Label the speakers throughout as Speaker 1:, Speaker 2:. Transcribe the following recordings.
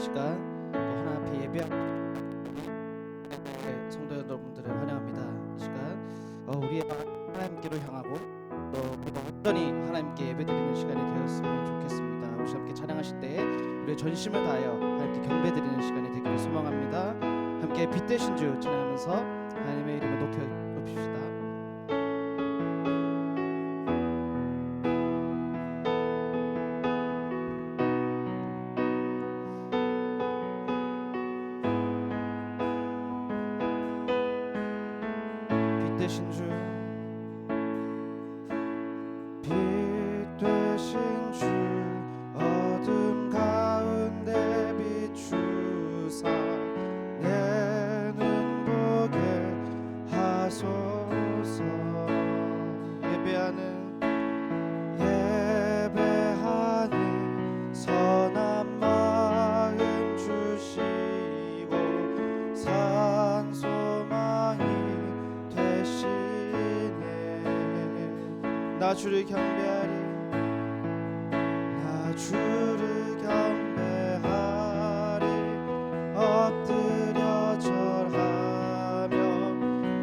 Speaker 1: 시간 또 하나님 앞에 성도 여러분들을 환영합니다. 이 시간 우리 하나님께로 향하고 또 온전히 하나님께 예배드리는 시간이 되었으면 좋겠습니다. 우리 함께 찬양하실 때 우리의 전심을 다하여 하나님께 경배드리는 시간이 되기를 소망합니다. 함께 빛 되신 주 찬양하면서 하나님의 이름을 높입시다. 되신 주, 빛 되신 주, 어둠 가운데 비추사 내 눈 보게 하소서. 예배하는 선한 마음 주시고 산 소망이 나 주를 경배하리, 나 주를 경배하리. 엎드려 절하며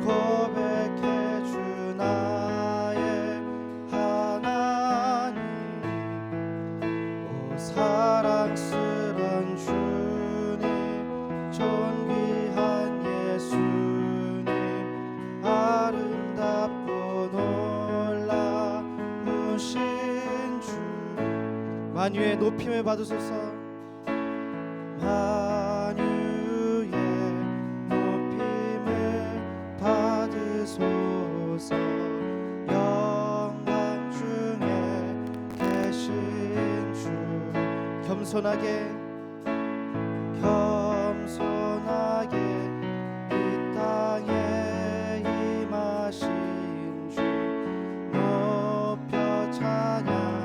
Speaker 1: 고백해 주 나의 하나님. 오 사랑스런 주님, 존귀한 예수님, 아름답고 만유의 높임을 받으소서. 만유의 높임을 받으소서. 영광 중에 계신 주, 겸손하게 이 땅에 임하신 주 높여 찬양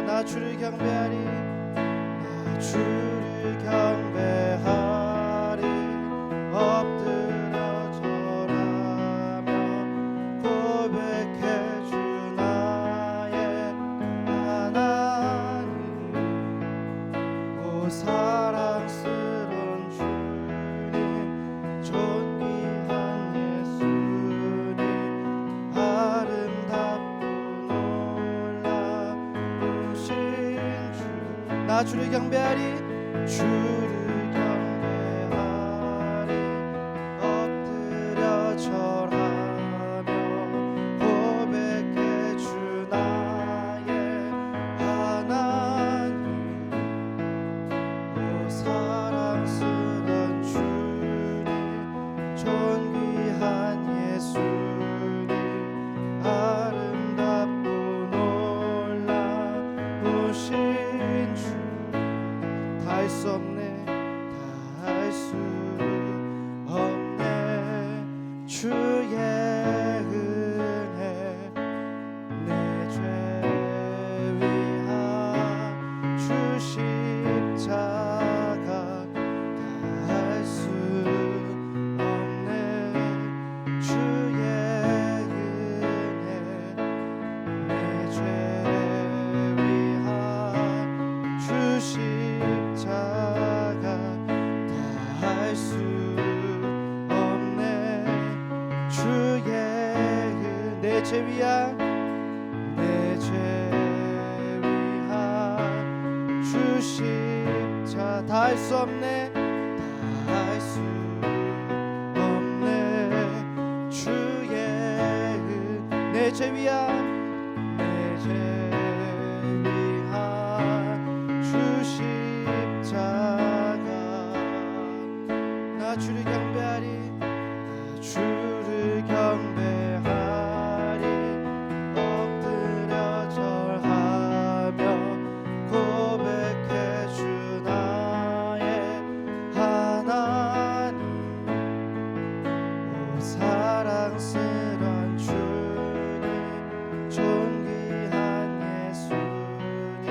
Speaker 1: 나 주를 경배하리, 나 주를 경배하리. 엎드려 절하며 고백해 주 나의 하나님. 오 사랑스런 주님, 존귀한 예수님, 아름답고 나 주를 경배하리, 주를 경배하리. 엎드려 절하며 고백해 주 나의 하나님. 오 사랑스런 주님, 존귀한 예수님, 아름답고 놀라우신 다 할 수 없네, 다 할 수 없네. 주의 은혜 내 죄 위한 주 십자가 다 할 수 없네. 주의 은혜 내 죄 위한 주 십자가 다 할 수 없네. 주의 내 죄 위한 주 십자가 다 할 수 없네, 다 할 수 없네. 주의 내 죄 위한 주 십자가. 나 주를 경배하리, 나 주를 경배하리. 엎드려 절하며 고백해 주 나의 하나님. 오 사랑스런 주님, 존귀한 예수님,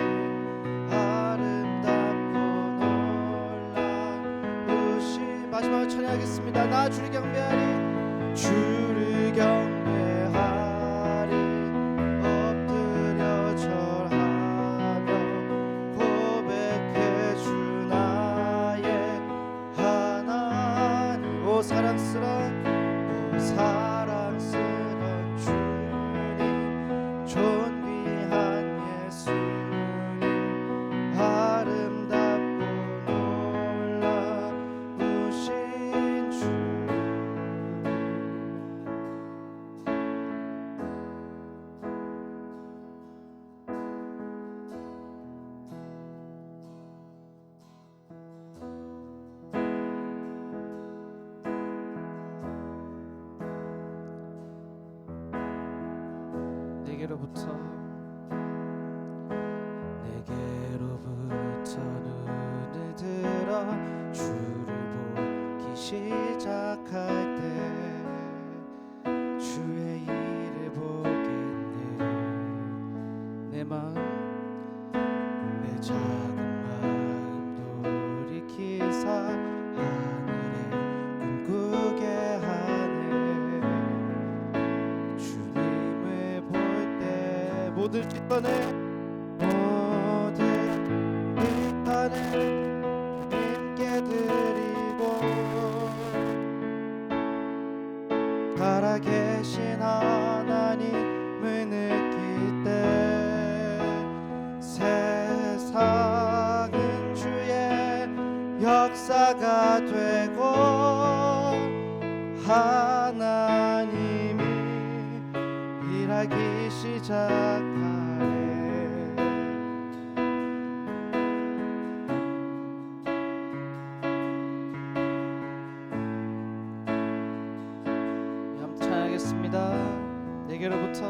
Speaker 1: 아름답고 놀라우신. 마지막으로 찬양하겠습니다. 나 주를 경배하리, 주를 경배하리. 엎드려 절하며 내게로부터 눈을 들어 주를 보기 시작할 때 주의 일을 보겠네. 내 마음 내 작은 마음 돌이키사 하늘에 꿈꾸게 하네. 주님을 볼 때 모든 시선을 님께 드리고 살아계신 하나님을 느낄 때 세상은 주의 역사가 되고 하나님이 일하기 시작하네. 내게로부터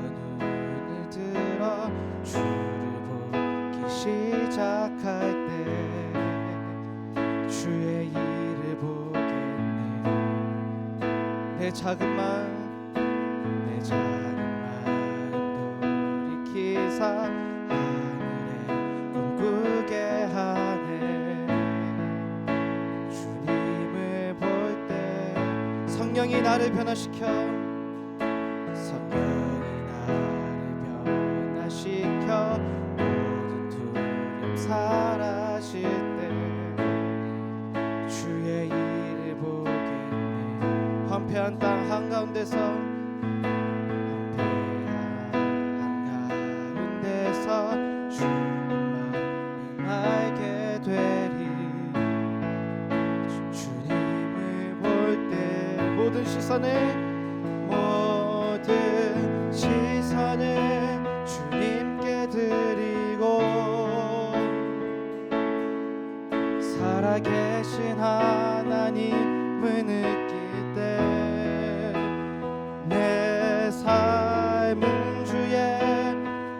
Speaker 1: 눈을 들어 주를 보기 시작할 때 주의 일을 보겠네. 내 작은 마음 돌이키사 하늘에 꿈꾸게 하네. 주님을 볼 때 성령이 나를 변화시켜 모든 두려움 사라질 때 주의 일을 보겠네. 황폐한 땅 한가운데서 주님만 알게 되리. 주님을 볼 때 모든 시선을 주님께 드리고 살아계신 하나님을 느낄 때 내 삶은 주의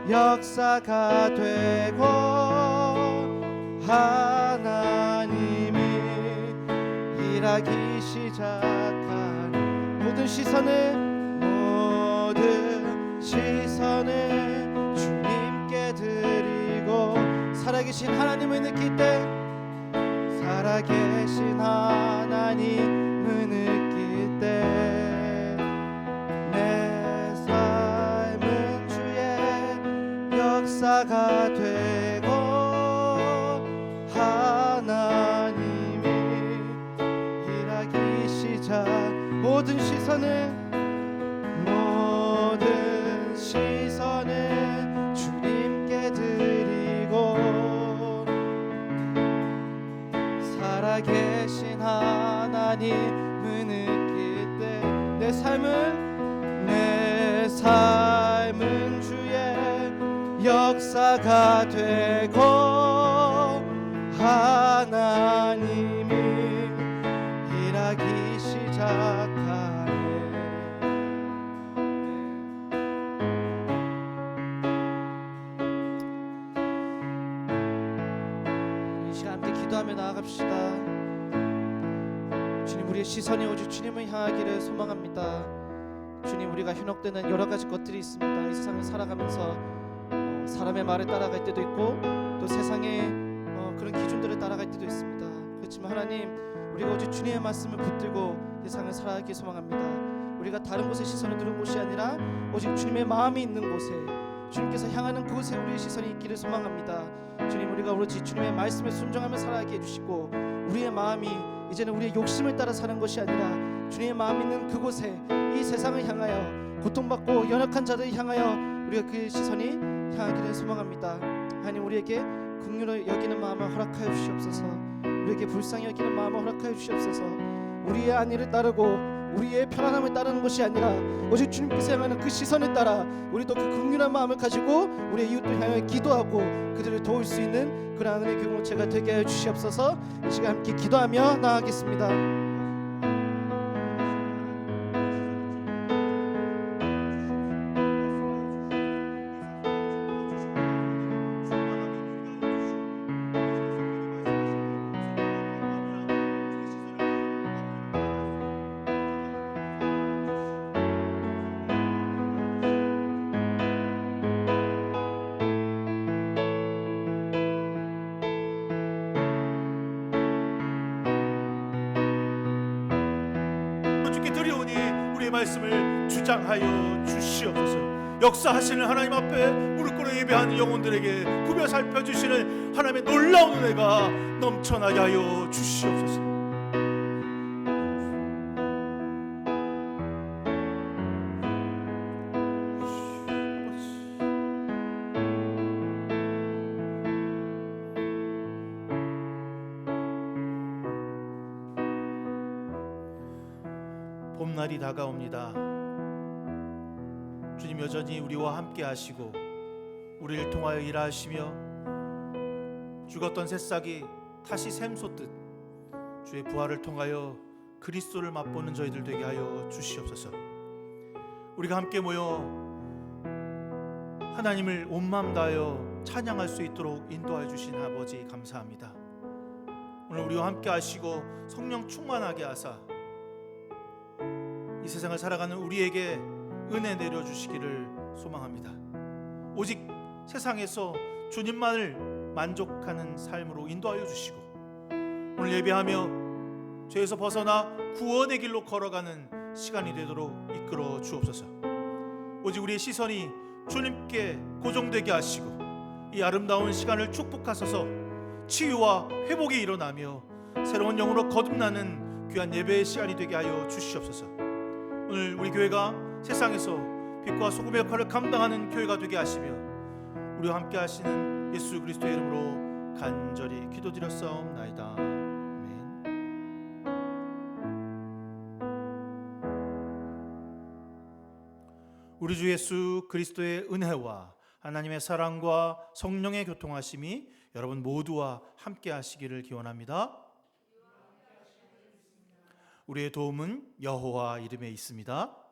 Speaker 1: 역사가 되고 하나님이 일하기 시작하는 모든 시선을 주님께 드리고 살아계신 하나님을 느낄 때 살아계신 하나님을 느낄 때 내 삶은 주의 역사가 되고 하나님이 일하기 시작. 모든 시선을 주님께 드리고 살아계신 하나님을 느낄 때 내 삶은 주의 역사가 되고 하나님이 일하기 시작하네. 기도하며 나아갑시다. 주님, 우리의 시선이 오직 주님을 향하기를 소망합니다. 주님, 우리가 현혹되는 여러 가지 것들이 있습니다. 이 세상을 살아가면서 사람의 말을 따라갈 때도 있고 또 세상의 그런 기준들을 따라갈 때도 있습니다. 그렇지만 하나님, 우리가 오직 주님의 말씀을 붙들고 세상을 살아가기 소망합니다. 우리가 다른 곳에 시선을 두는 곳이 아니라 오직 주님의 마음이 있는 곳에, 주님께서 향하는 그곳에 우리의 시선이 있기를 소망합니다. 주님, 우리가 오로지 주님의 말씀에 순종하며 살아가게 해주시고 우리의 마음이 이제는 우리의 욕심을 따라 사는 것이 아니라 주님의 마음 있는 그곳에 이 세상을 향하여 고통받고 연약한 자들을 향하여 우리가 그 시선이 향하기를 소망합니다. 하나님, 우리에게 긍휼을 여기는 마음을 허락하여 주시옵소서. 우리에게 불쌍히 여기는 마음을 허락하여 주시옵소서. 우리의 안위를 따르고 우리의 편안함을 따르는 것이 아니라 오직 주님께서 향하는 그 시선을 따라 우리도 그 긍휼한 마음을 가지고 우리의 이웃들 향하여 기도하고 그들을 도울 수 있는 그런 하늘의 공동체가 되게 하여 주시옵소서. 이 시간 함께 기도하며 나아가겠습니다.
Speaker 2: 그리우니 우리의 말씀을 주장하여 주시옵소서. 역사하시는 하나님 앞에 무릎 꿇어 예배하는 영혼들에게 구별 살펴주시는 하나님의 놀라운 은혜가 넘쳐나게 하여 주시옵소서. 봄날이 다가옵니다. 주님 여전히 우리와 함께 하시고 우리를 통하여 일하시며 죽었던 새싹이 다시 샘솟듯 주의 부활을 통하여 그리스도를 맛보는 저희들 되게 하여 주시옵소서. 우리가 함께 모여 하나님을 온 마음 다하여 찬양할 수 있도록 인도하여 주신 아버지 감사합니다. 오늘 우리와 함께 하시고 성령 충만하게 하사 이 세상을 살아가는 우리에게 은혜 내려주시기를 소망합니다. 오직 세상에서 주님만을 만족하는 삶으로 인도하여 주시고 오늘 예배하며 죄에서 벗어나 구원의 길로 걸어가는 시간이 되도록 이끌어 주옵소서. 오직 우리의 시선이 주님께 고정되게 하시고 이 아름다운 시간을 축복하소서. 치유와 회복이 일어나며 새로운 영으로 거듭나는 귀한 예배의 시간이 되게 하여 주시옵소서. 오늘 우리 교회가 세상에서 빛과 소금의 역할을 감당하는 교회가 되게 하시며 우리와 함께 하시는 예수 그리스도의 이름으로 간절히 기도드렸사옵나이다. 아멘. 우리 주 예수 그리스도의 은혜와 하나님의 사랑과 성령의 교통하심이 여러분 모두와 함께 하시기를 기원합니다. 우리의 도움은 여호와 이름에 있습니다.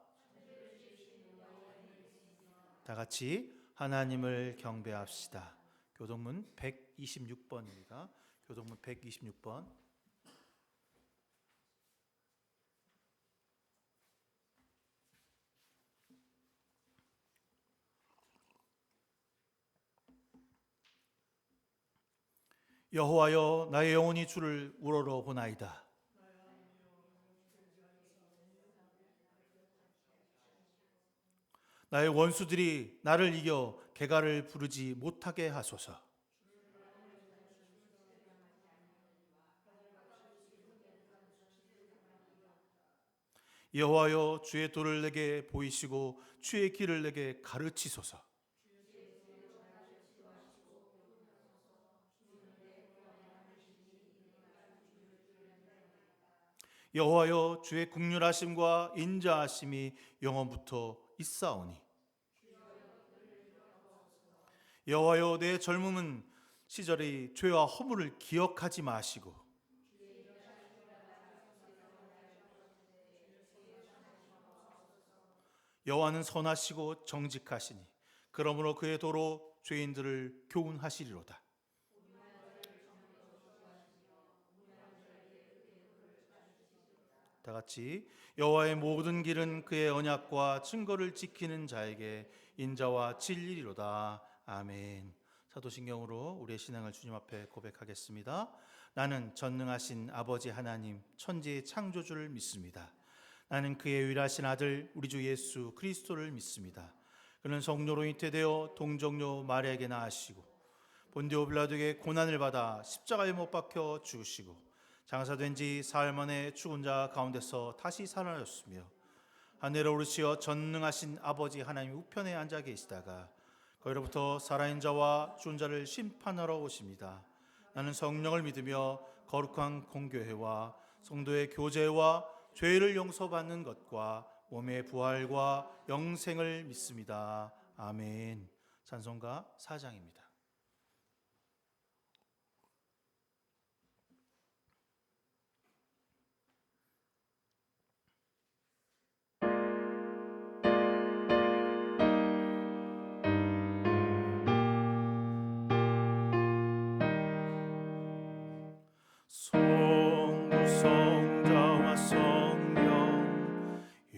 Speaker 2: 다 같이 하나님을 경배합시다. 교동문 126번입니다. 교동문 126번. 여호와여 나의 영혼이 주를 우러러 보나이다. 나의 원수들이 나를 이겨 개가를 부르지 못하게 하소서. 여호와여 주의 도를 내게 보이시고 주의 길을 내게 가르치소서. 여호와여 주의 긍휼하심과 인자하심이 영원부터 있사오니 여호와여 내 젊음은 시절의 죄와 허물을 기억하지 마시고 여호와는 선하시고 정직하시니 그러므로 그의 도로 죄인들을 교훈하시리로다. 다 같이 여호와의 모든 길은 그의 언약과 증거를 지키는 자에게 인자와 진리로다. 아멘. 사도신경으로 우리의 신앙을 주님 앞에 고백하겠습니다. 나는 전능하신 아버지 하나님 천지의 창조주를 믿습니다. 나는 그의 유일하신 아들 우리 주 예수 그리스도를 믿습니다. 그는 성령으로 잉태되어 동정녀 마리아에게 나으시고 본디오 빌라도에게 고난을 받아 십자가에 못 박혀 죽으시고 장사된 지 사흘 만에 죽은 자 가운데서 다시 살아나셨으며 하늘에 오르시어 전능하신 아버지 하나님 우편에 앉아 계시다가 거기로부터 살아있는 자와 죽은 자를 심판하러 오십니다. 나는 성령을 믿으며 거룩한 공교회와 성도의 교제와 죄를 용서받는 것과 몸의 부활과 영생을 믿습니다. 아멘. 찬송가 4장입니다. 성자와 성령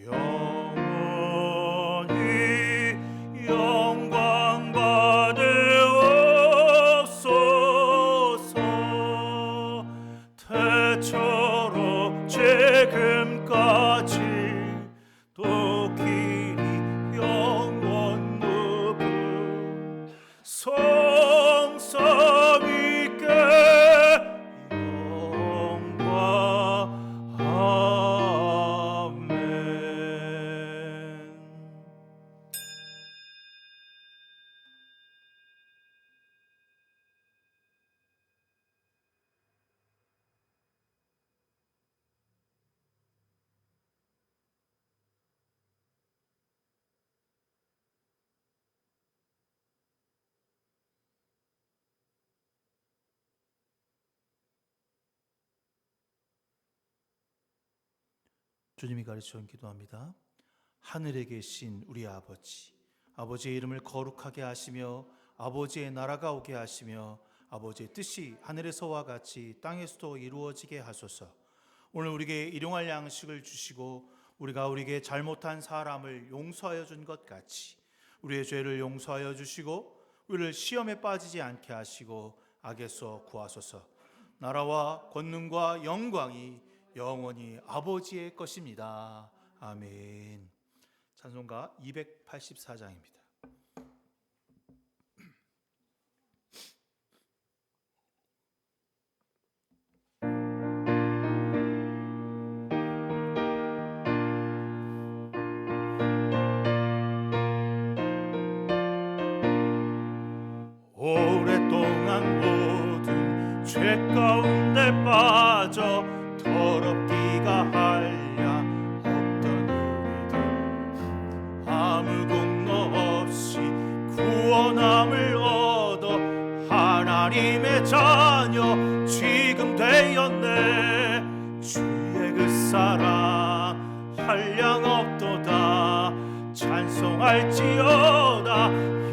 Speaker 2: 영원히 영광 받으옵소서. 태초로 지금까지 주님이 가르쳐 기도합니다. 하늘에 계신 우리 아버지, 아버지의 이름을 거룩하게 하시며 아버지의 나라가 오게 하시며 아버지의 뜻이 하늘에서와 같이 땅에서도 이루어지게 하소서. 오늘 우리에게 일용할 양식을 주시고 우리가 우리에게 잘못한 사람을 용서하여 준 것 같이 우리의 죄를 용서하여 주시고 우리를 시험에 빠지지 않게 하시고 악에서 구하소서. 나라와 권능과 영광이 영원히 아버지의 것입니다. 아멘. 찬송가 284장입니다. 오랫동안 모든 죄 가운데 빠져 더럽기가 한량 없던 우리들 아무 공로 없이 구원함을 얻어 하나님의 자녀 지금 되었네. 주의 그 사랑 한량 없도다. 찬송할지어다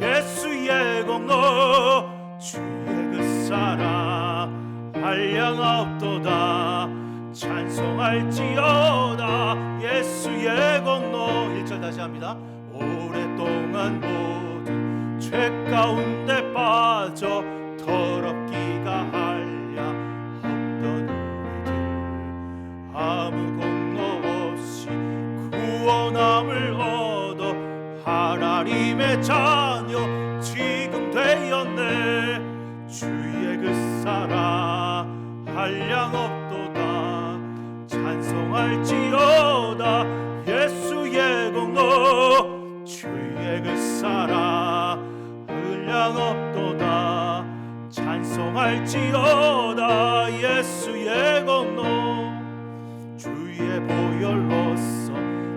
Speaker 2: 예수의 공로. 주의 그 사랑 한량 없도다. 찬송할지어다 예수의 공로. 1절 다시 합니다. 오랫동안 모든 죄 가운데 빠져 더럽기가 한량 없던 우리들 아무 공로 없이 구원함을 얻어 하나님의 자녀 지금 되었네. 주의 그 사랑 한량 없도다. 찬송할지어다 예수의 공로. 주의 그 사랑 한량 없도다. 찬송할지어다 예수의 공로. 주의 보혈로서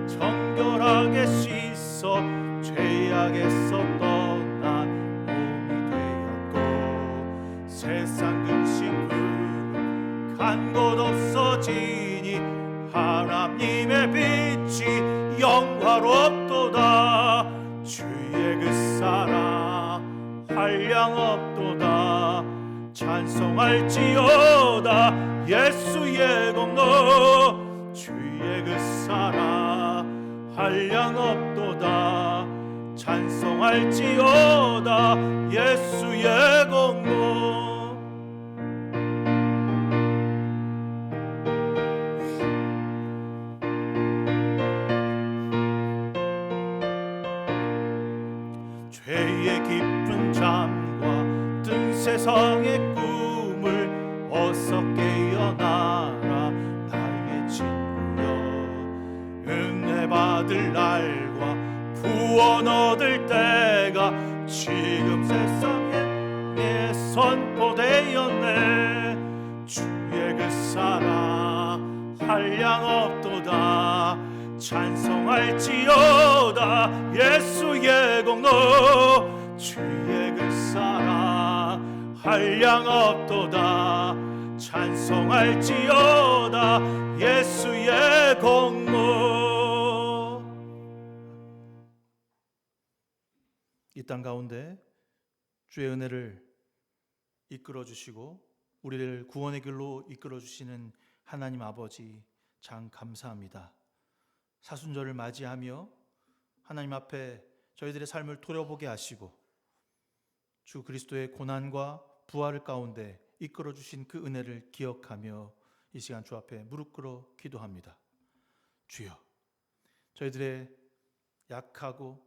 Speaker 2: 정결하게 씻어 죄악에서 떠난 몸이 되었고 세상 근심 그름 간 곳 없어지니 하나님의 빛이 영화롭도다. 주의 그 사랑 한량 없도다. 찬송할지어다 예수의 공로. 주의 그 사랑 한량 없도다. 찬송할지어다 예수의 공로. 죄의 깊은 잠과 뜬 세상의 꿈을 어서 깨어나라 나의 친구여. 은혜 받을 날과 구원 얻을 때가 지금 세상에 선포되었네. 주의 그 사랑 한량 없도다. 찬송할지어다 예수의 공로. 주의 그 사랑 한량 없도다. 찬송할지어다 예수의 공로. 이 땅 가운데 주의 은혜를 이끌어 주시고 우리를 구원의 길로 이끌어 주시는 하나님 아버지 참 감사합니다. 사순절을 맞이하며 하나님 앞에 저희들의 삶을 돌아보게 하시고 주 그리스도의 고난과 부활을 가운데 이끌어 주신 그 은혜를 기억하며 이 시간 주 앞에 무릎 꿇어 기도합니다. 주여, 저희들의 약하고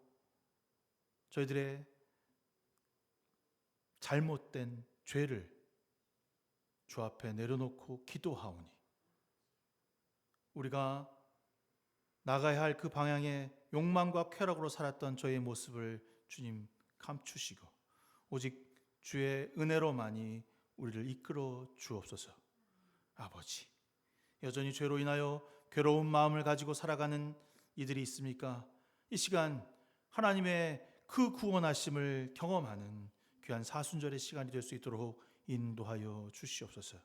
Speaker 2: 저희들의 잘못된 죄를 주 앞에 내려놓고 기도하오니 우리가 나가야 할 그 방향의 욕망과 쾌락으로 살았던 저의 모습을 주님 감추시고 오직 주의 은혜로만이 우리를 이끌어 주옵소서. 아버지, 여전히 죄로 인하여 괴로운 마음을 가지고 살아가는 이들이 있습니까? 이 시간 하나님의 그 구원하심을 경험하는 귀한 사순절의 시간이 될 수 있도록 인도하여 주시옵소서.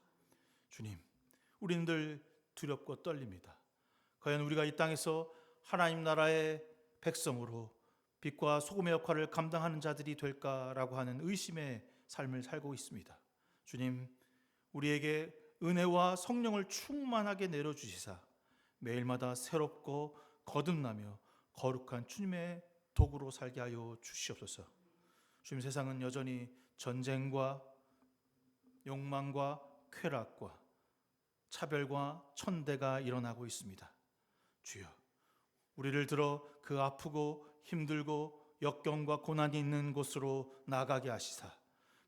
Speaker 2: 주님, 우리는 늘 두렵고 떨립니다. 과연 우리가 이 땅에서 하나님 나라의 백성으로 빛과 소금의 역할을 감당하는 자들이 될까라고 하는 의심의 삶을 살고 있습니다. 주님, 우리에게 은혜와 성령을 충만하게 내려주시사 매일마다 새롭고 거듭나며 거룩한 주님의 도구로 살게 하여 주시옵소서. 주님, 세상은 여전히 전쟁과 욕망과 쾌락과 차별과 천대가 일어나고 있습니다. 주여, 우리를 들어 그 아프고 힘들고 역경과 고난이 있는 곳으로 나가게 하시사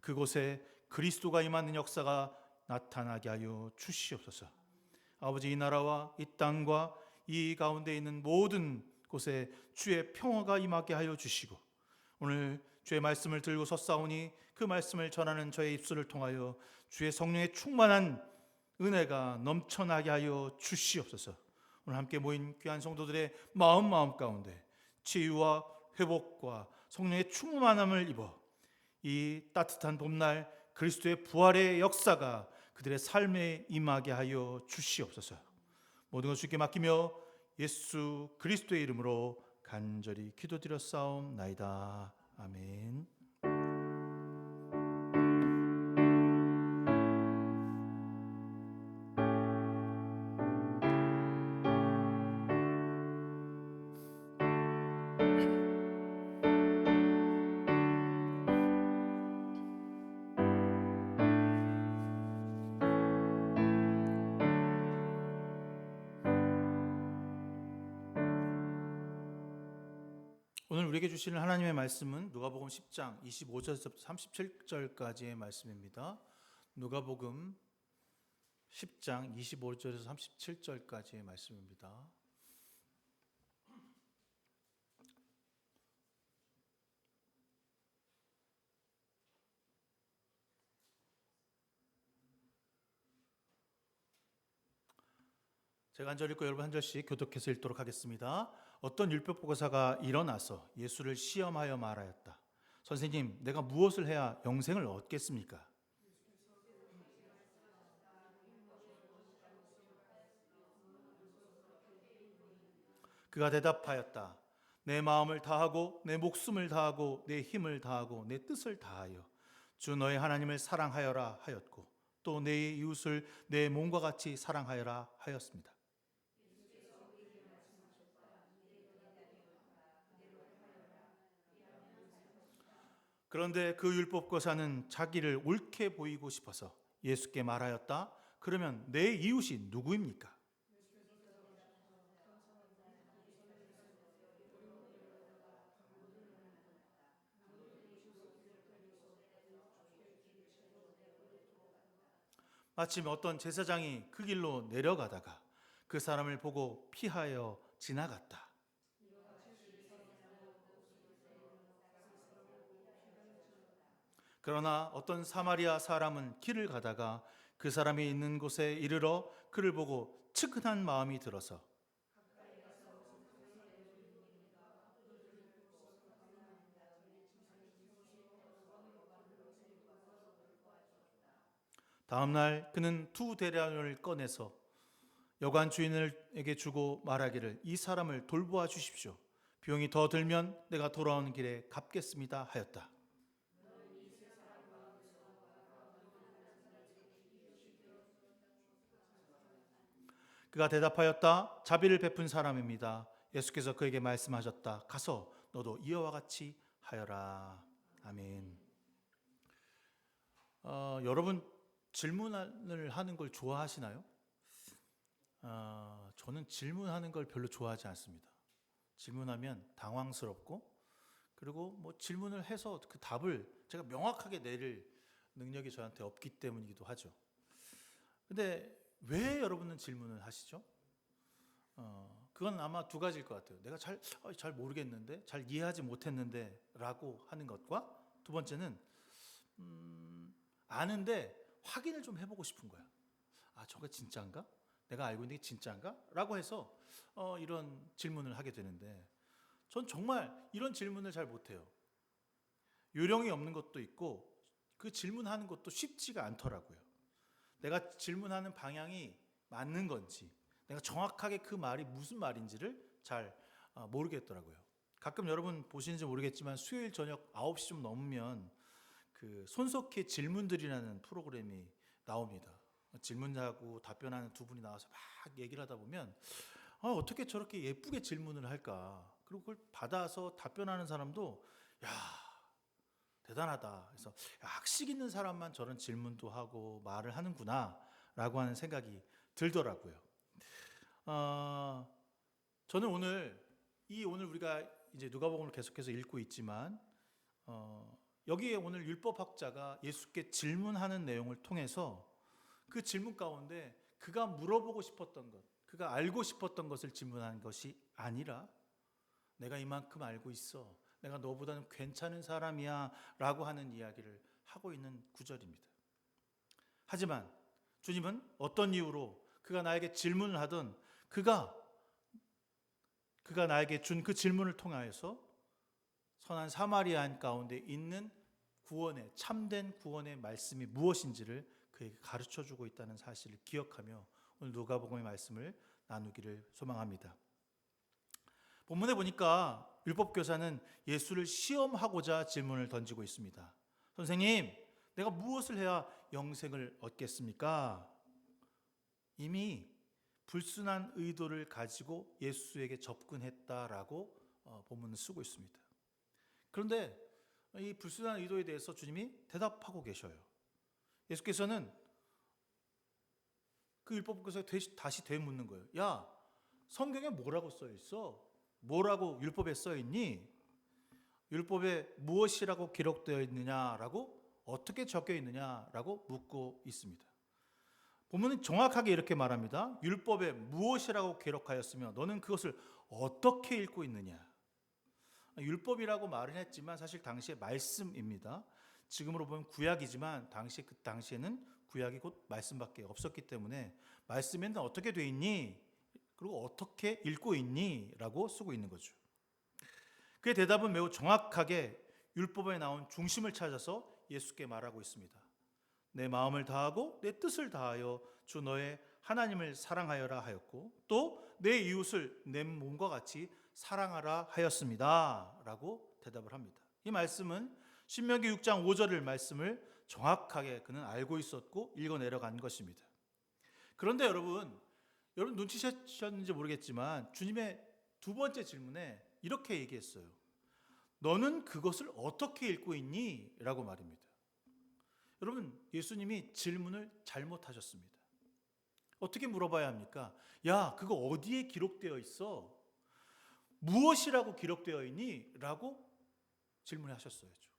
Speaker 2: 그곳에 그리스도가 임하는 역사가 나타나게 하여 주시옵소서. 아버지, 이 나라와 이 땅과 이 가운데 있는 모든 곳에 주의 평화가 임하게 하여 주시고, 오늘 주의 말씀을 들고 섰사오니 그 말씀을 전하는 저의 입술을 통하여 주의 성령의 충만한 은혜가 넘쳐나게 하여 주시옵소서. 오늘 함께 모인 귀한 성도들의 마음 가운데 치유와 회복과 성령의 충만함을 입어 이 따뜻한 봄날 그리스도의 부활의 역사가 그들의 삶에 임하게 하여 주시옵소서. 모든 것 주께 맡기며 예수 그리스도의 이름으로 간절히 기도드렸사옵나이다. 아멘. 오늘 우리에게 주시는 하나님의 말씀은 누가복음 10장 25절에서 37절까지의 말씀입니다. 누가복음 10장 25절에서 37절까지의 말씀입니다. 제가 한 절 읽고 여러분 한 절씩 교독해서 읽도록 하겠습니다. 어떤 율법보고사가 일어나서 예수를 시험하여 말하였다. 선생님, 내가 무엇을 해야 영생을 얻겠습니까? 그가 대답하였다. 내 마음을 다하고 내 목숨을 다하고 내 힘을 다하고 내 뜻을 다하여 주 너의 하나님을 사랑하여라 하였고 또 내 이웃을 내 몸과 같이 사랑하여라 하였습니다. 그런데 그 율법교사는 자기를 옳게 보이고 싶어서 예수께 말하였다. 그러면 내 이웃이 누구입니까? 마침 어떤 제사장이 그 길로 내려가다가 그 사람을 보고 피하여 지나갔다. 그러나 어떤 사마리아 사람은 길을 가다가 그 사람이 있는 곳에 이르러 그를 보고 측은한 마음이 들어서 다음 날 그는 두 데나리온을 꺼내서 여관 주인에게 주고 말하기를 이 사람을 돌보아 주십시오. 비용이 더 들면 내가 돌아오는 길에 갚겠습니다 하였다. 그가 대답하였다. 자비를 베푼 사람입니다. 예수께서 그에게 말씀하셨다. 가서 너도 이와 같이 하여라. 아멘. 여러분 질문을 하는 걸 좋아하시나요? 저는 질문하는 걸 별로 좋아하지 않습니다. 질문하면 당황스럽고 그리고 뭐 질문을 해서 그 답을 제가 명확하게 내릴 능력이 저한테 없기 때문이기도 하죠. 근데 왜 여러분은 질문을 하시죠? 그건 아마 두 가지일 것 같아요. 내가 잘 모르겠는데, 잘 이해하지 못했는데 라고 하는 것과 두 번째는 아는데 확인을 좀 해보고 싶은 거야. 아, 저게 진짜인가? 내가 알고 있는 게 진짜인가? 라고 해서 이런 질문을 하게 되는데 전 정말 이런 질문을 잘 못해요. 요령이 없는 것도 있고 그 질문하는 것도 쉽지가 않더라고요. 내가 질문하는 방향이 맞는 건지 내가 정확하게 그 말이 무슨 말인지를 잘 모르겠더라고요. 가끔 여러분 보시는지 모르겠지만 수요일 저녁 9시 좀 넘으면 그 손석희 질문들이라는 프로그램이 나옵니다. 질문하고 답변하는 두 분이 나와서 막 얘기를 하다 보면 어떻게 저렇게 예쁘게 질문을 할까? 그리고 그걸 받아서 답변하는 사람도 야, 대단하다. 그래서 학식 있는 사람만 저런 질문도 하고 말을 하는구나라고 하는 생각이 들더라고요. 저는 오늘 우리가 이제 누가복음을 계속해서 읽고 있지만 여기에 오늘 율법학자가 예수께 질문하는 내용을 통해서 그 질문 가운데 그가 물어보고 싶었던 것, 그가 알고 싶었던 것을 질문하는 것이 아니라 내가 이만큼 알고 있어, 내가 너보다는 괜찮은 사람이야 라고 하는 이야기를 하고 있는 구절입니다. 하지만 주님은 어떤 이유로 그가 나에게 질문을 하던 그가 나에게 준 그 질문을 통하여서 선한 사마리아인 가운데 있는 구원의, 참된 구원의 말씀이 무엇인지를 그에게 가르쳐주고 있다는 사실을 기억하며 오늘 누가복음의 말씀을 나누기를 소망합니다. 본문에 보니까 율법교사는 예수를 시험하고자 질문을 던지고 있습니다. 선생님, 내가 무엇을 해야 영생을 얻겠습니까? 이미 불순한 의도를 가지고 예수에게 접근했다라고 본문을 쓰고 있습니다. 그런데 이 불순한 의도에 대해서 주님이 대답하고 계셔요. 예수께서는 그 율법교사에 다시 되묻는 거예요. 야, 성경에 뭐라고 써 있어? 뭐라고 율법에 써 있니? 율법에 무엇이라고 기록되어 있느냐라고, 어떻게 적혀 있느냐라고 묻고 있습니다. 본문은 정확하게 이렇게 말합니다. 율법에 무엇이라고 기록하였으며 너는 그것을 어떻게 읽고 있느냐? 율법이라고 말은 했지만 사실 당시에 말씀입니다. 지금으로 보면 구약이지만 그 당시에는 구약이 곧 말씀밖에 없었기 때문에 말씀에는 어떻게 돼 있니? 그리고 어떻게 읽고 있니? 라고 쓰고 있는 거죠. 그의 대답은 매우 정확하게 율법에 나온 중심을 찾아서 예수께 말하고 있습니다. 내 마음을 다하고 내 뜻을 다하여 주 너의 하나님을 사랑하여라 하였고 또 내 이웃을 내 몸과 같이 사랑하라 하였습니다 라고 대답을 합니다. 이 말씀은 신명기 6장 5절의 말씀을 정확하게 그는 알고 있었고 읽어 내려간 것입니다. 그런데 여러분 눈치채셨는지 모르겠지만 주님의 두 번째 질문에 이렇게 얘기했어요. 너는 그것을 어떻게 읽고 있니? 라고 말입니다. 여러분, 예수님이 질문을 잘못하셨습니다. 어떻게 물어봐야 합니까? 야, 그거 어디에 기록되어 있어? 무엇이라고 기록되어 있니? 라고 질문하셨어야죠.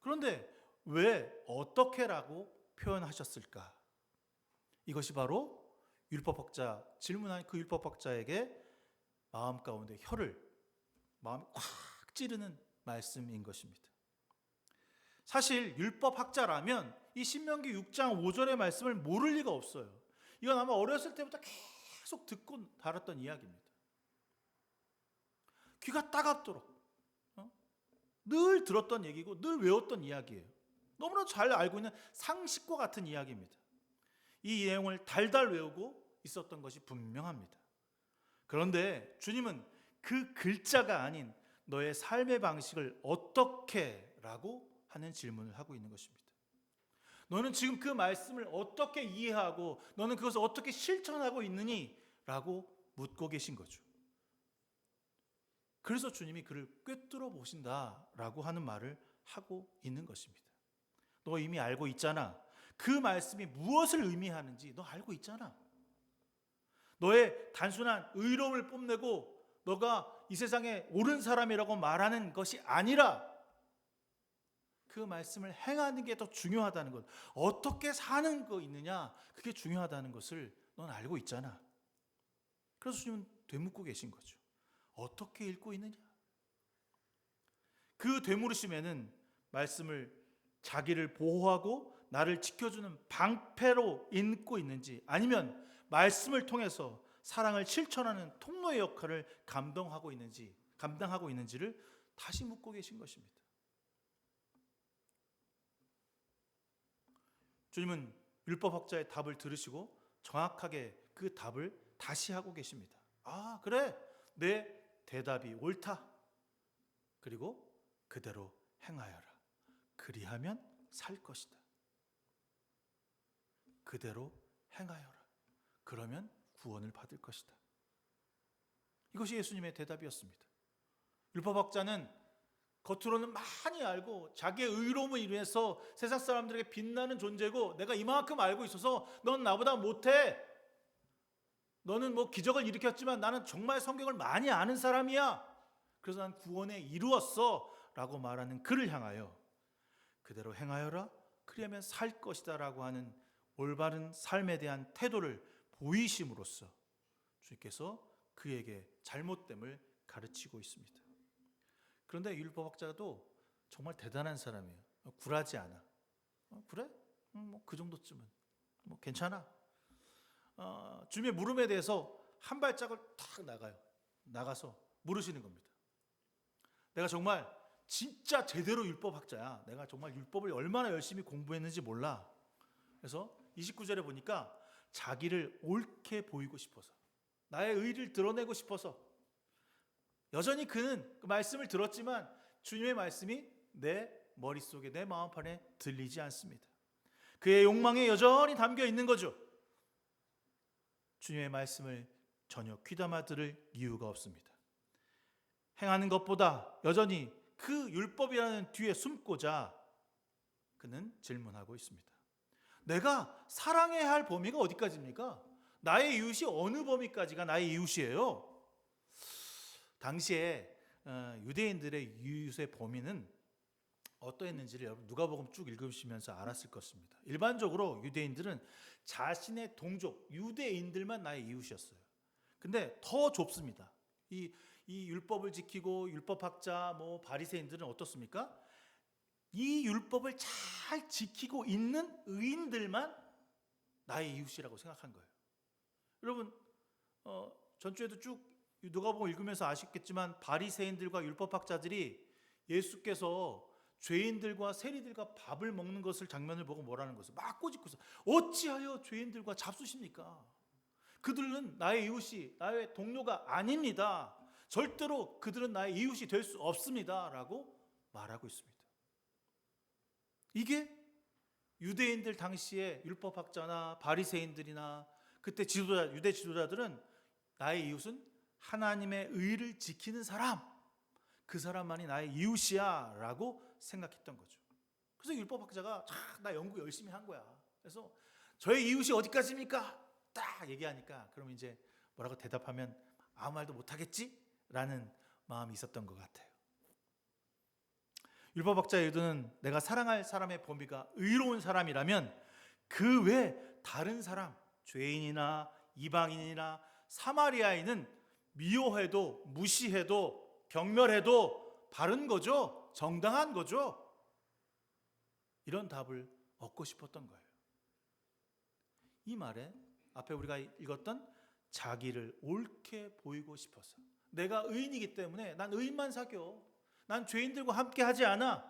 Speaker 2: 그런데 왜 어떻게라고 표현하셨을까? 이것이 바로 질문한 그 율법학자에게 마음 가운데 마음이 꽉 찌르는 말씀인 것입니다. 사실 율법학자라면 이 신명기 6장 5절의 말씀을 모를 리가 없어요. 이건 아마 어렸을 때부터 계속 듣고 달았던 이야기입니다. 귀가 따갑도록 늘 들었던 얘기고 늘 외웠던 이야기예요. 너무나 잘 알고 있는 상식과 같은 이야기입니다. 이 내용을 달달 외우고 있었던 것이 분명합니다. 그런데 주님은 그 글자가 아닌 너의 삶의 방식을 어떻게 라고 하는 질문을 하고 있는 것입니다. 너는 지금 그 말씀을 어떻게 이해하고 너는 그것을 어떻게 실천하고 있느니? 라고 묻고 계신 거죠. 그래서 주님이 그를 꿰뚫어 보신다라고 하는 말을 하고 있는 것입니다. 너 이미 알고 있잖아. 그 말씀이 무엇을 의미하는지 너 알고 있잖아. 너의 단순한 의로움을 뽐내고 너가 이 세상에 옳은 사람이라고 말하는 것이 아니라 그 말씀을 행하는 게 더 중요하다는 것, 어떻게 사는 거 있느냐, 그게 중요하다는 것을 넌 알고 있잖아. 그래서 주님은 되묻고 계신 거죠. 어떻게 읽고 있느냐? 그 되물으심에는 말씀을 자기를 보호하고 나를 지켜주는 방패로 읽고 있는지, 아니면 말씀을 통해서 사랑을 실천하는 통로의 역할을 감당하고 있는지를 다시 묻고 계신 것입니다. 주님은 율법학자의 답을 들으시고 정확하게 그 답을 다시 하고 계십니다. 아, 그래. 내 대답이 옳다. 그리고 그대로 행하여라. 그리하면 살 것이다. 그대로 행하여라. 그러면 구원을 받을 것이다. 이것이 예수님의 대답이었습니다. 율법학자는 겉으로는 많이 알고 자기의 의로움을 인해서 세상 사람들에게 빛나는 존재고, 내가 이만큼 알고 있어서 넌 나보다 못해. 너는 뭐 기적을 일으켰지만 나는 정말 성경을 많이 아는 사람이야. 그래서 난 구원에 이루었어 라고 말하는 그를 향하여 그대로 행하여라. 그리하면 살 것이다 라고 하는 올바른 삶에 대한 태도를 보이심으로써 주님께서 그에게 잘못됨을 가르치고 있습니다. 그런데 율법학자도 정말 대단한 사람이에요. 굴하지 않아. 그래? 뭐 그 정도쯤은 뭐 괜찮아. 주님의 물음에 대해서 한 발짝을 탁 나가서 물으시는 겁니다. 내가 정말 진짜 제대로 율법학자야. 내가 정말 율법을 얼마나 열심히 공부했는지 몰라. 그래서 29절에 보니까 자기를 옳게 보이고 싶어서, 나의 의를 드러내고 싶어서, 여전히 그는 그 말씀을 들었지만 주님의 말씀이 내 머릿속에, 내 마음판에 들리지 않습니다. 그의 욕망에 여전히 담겨 있는 거죠. 주님의 말씀을 전혀 귀담아 들을 이유가 없습니다. 행하는 것보다 여전히 그 율법이라는 뒤에 숨고자 그는 질문하고 있습니다. 내가 사랑해야 할 범위가 어디까지입니까? 나의 이웃이 어느 범위까지가 나의 이웃이에요? 당시에 유대인들의 이웃의 범위는 어떠했는지를 여러분 누가복음 쭉 읽으시면서 알았을 것입니다. 일반적으로 유대인들은 자신의 동족 유대인들만 나의 이웃이었어요. 근데 더 좁습니다. 이 율법을 지키고 율법학자 바리새인들은 어떻습니까? 이 율법을 잘 지키고 있는 의인들만 나의 이웃이라고 생각한 거예요. 여러분 전주에도 쭉 누가복음 읽으면서 아셨겠지만 바리새인들과 율법학자들이 예수께서 죄인들과 세리들과 밥을 먹는 것을 장면을 보고 뭐라는 것을 막 꼬집고서 어찌하여 죄인들과 잡수십니까? 그들은 나의 이웃이, 나의 동료가 아닙니다. 절대로 그들은 나의 이웃이 될 수 없습니다 라고 말하고 있습니다. 이게 유대인들 당시에 율법학자나 바리새인들이나 그때 유대 지도자들은 나의 이웃은 하나님의 의를 지키는 사람, 그 사람만이 나의 이웃이야 라고 생각했던 거죠. 그래서 율법학자가 나 연구 열심히 한 거야. 그래서 저의 이웃이 어디까지입니까? 딱 얘기하니까 그럼 이제 뭐라고 대답하면 아무 말도 못하겠지? 라는 마음이 있었던 것 같아요. 율법학자의 의도는 내가 사랑할 사람의 범위가 의로운 사람이라면 그 외 다른 사람, 죄인이나 이방인이나 사마리아인은 미워해도 무시해도 경멸해도 바른 거죠. 정당한 거죠. 이런 답을 얻고 싶었던 거예요. 이 말에 앞에 우리가 읽었던 자기를 옳게 보이고 싶어서, 내가 의인이기 때문에 난 의인만 사겨. 난 죄인들과 함께 하지 않아.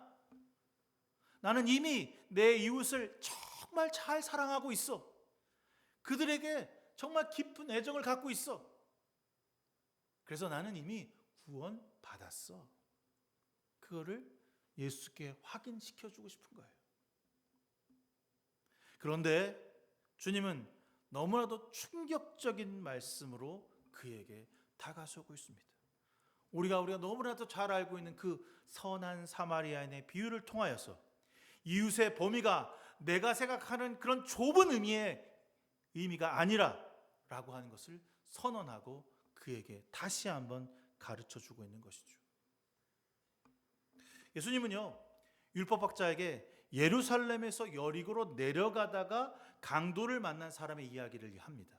Speaker 2: 나는 이미 내 이웃을 정말 잘 사랑하고 있어. 그들에게 정말 깊은 애정을 갖고 있어. 그래서 나는 이미 구원 받았어. 그거를 예수께 확인시켜주고 싶은 거예요. 그런데 주님은 너무나도 충격적인 말씀으로 그에게 다가서고 있습니다. 우리가 너무나도 잘 알고 있는 그 선한 사마리아인의 비유를 통하여서 이웃의 범위가 내가 생각하는 그런 좁은 의미가 아니라 라고 하는 것을 선언하고 그에게 다시 한번 가르쳐주고 있는 것이죠. 예수님은요, 율법학자에게 예루살렘에서 여리고로 내려가다가 강도를 만난 사람의 이야기를 합니다.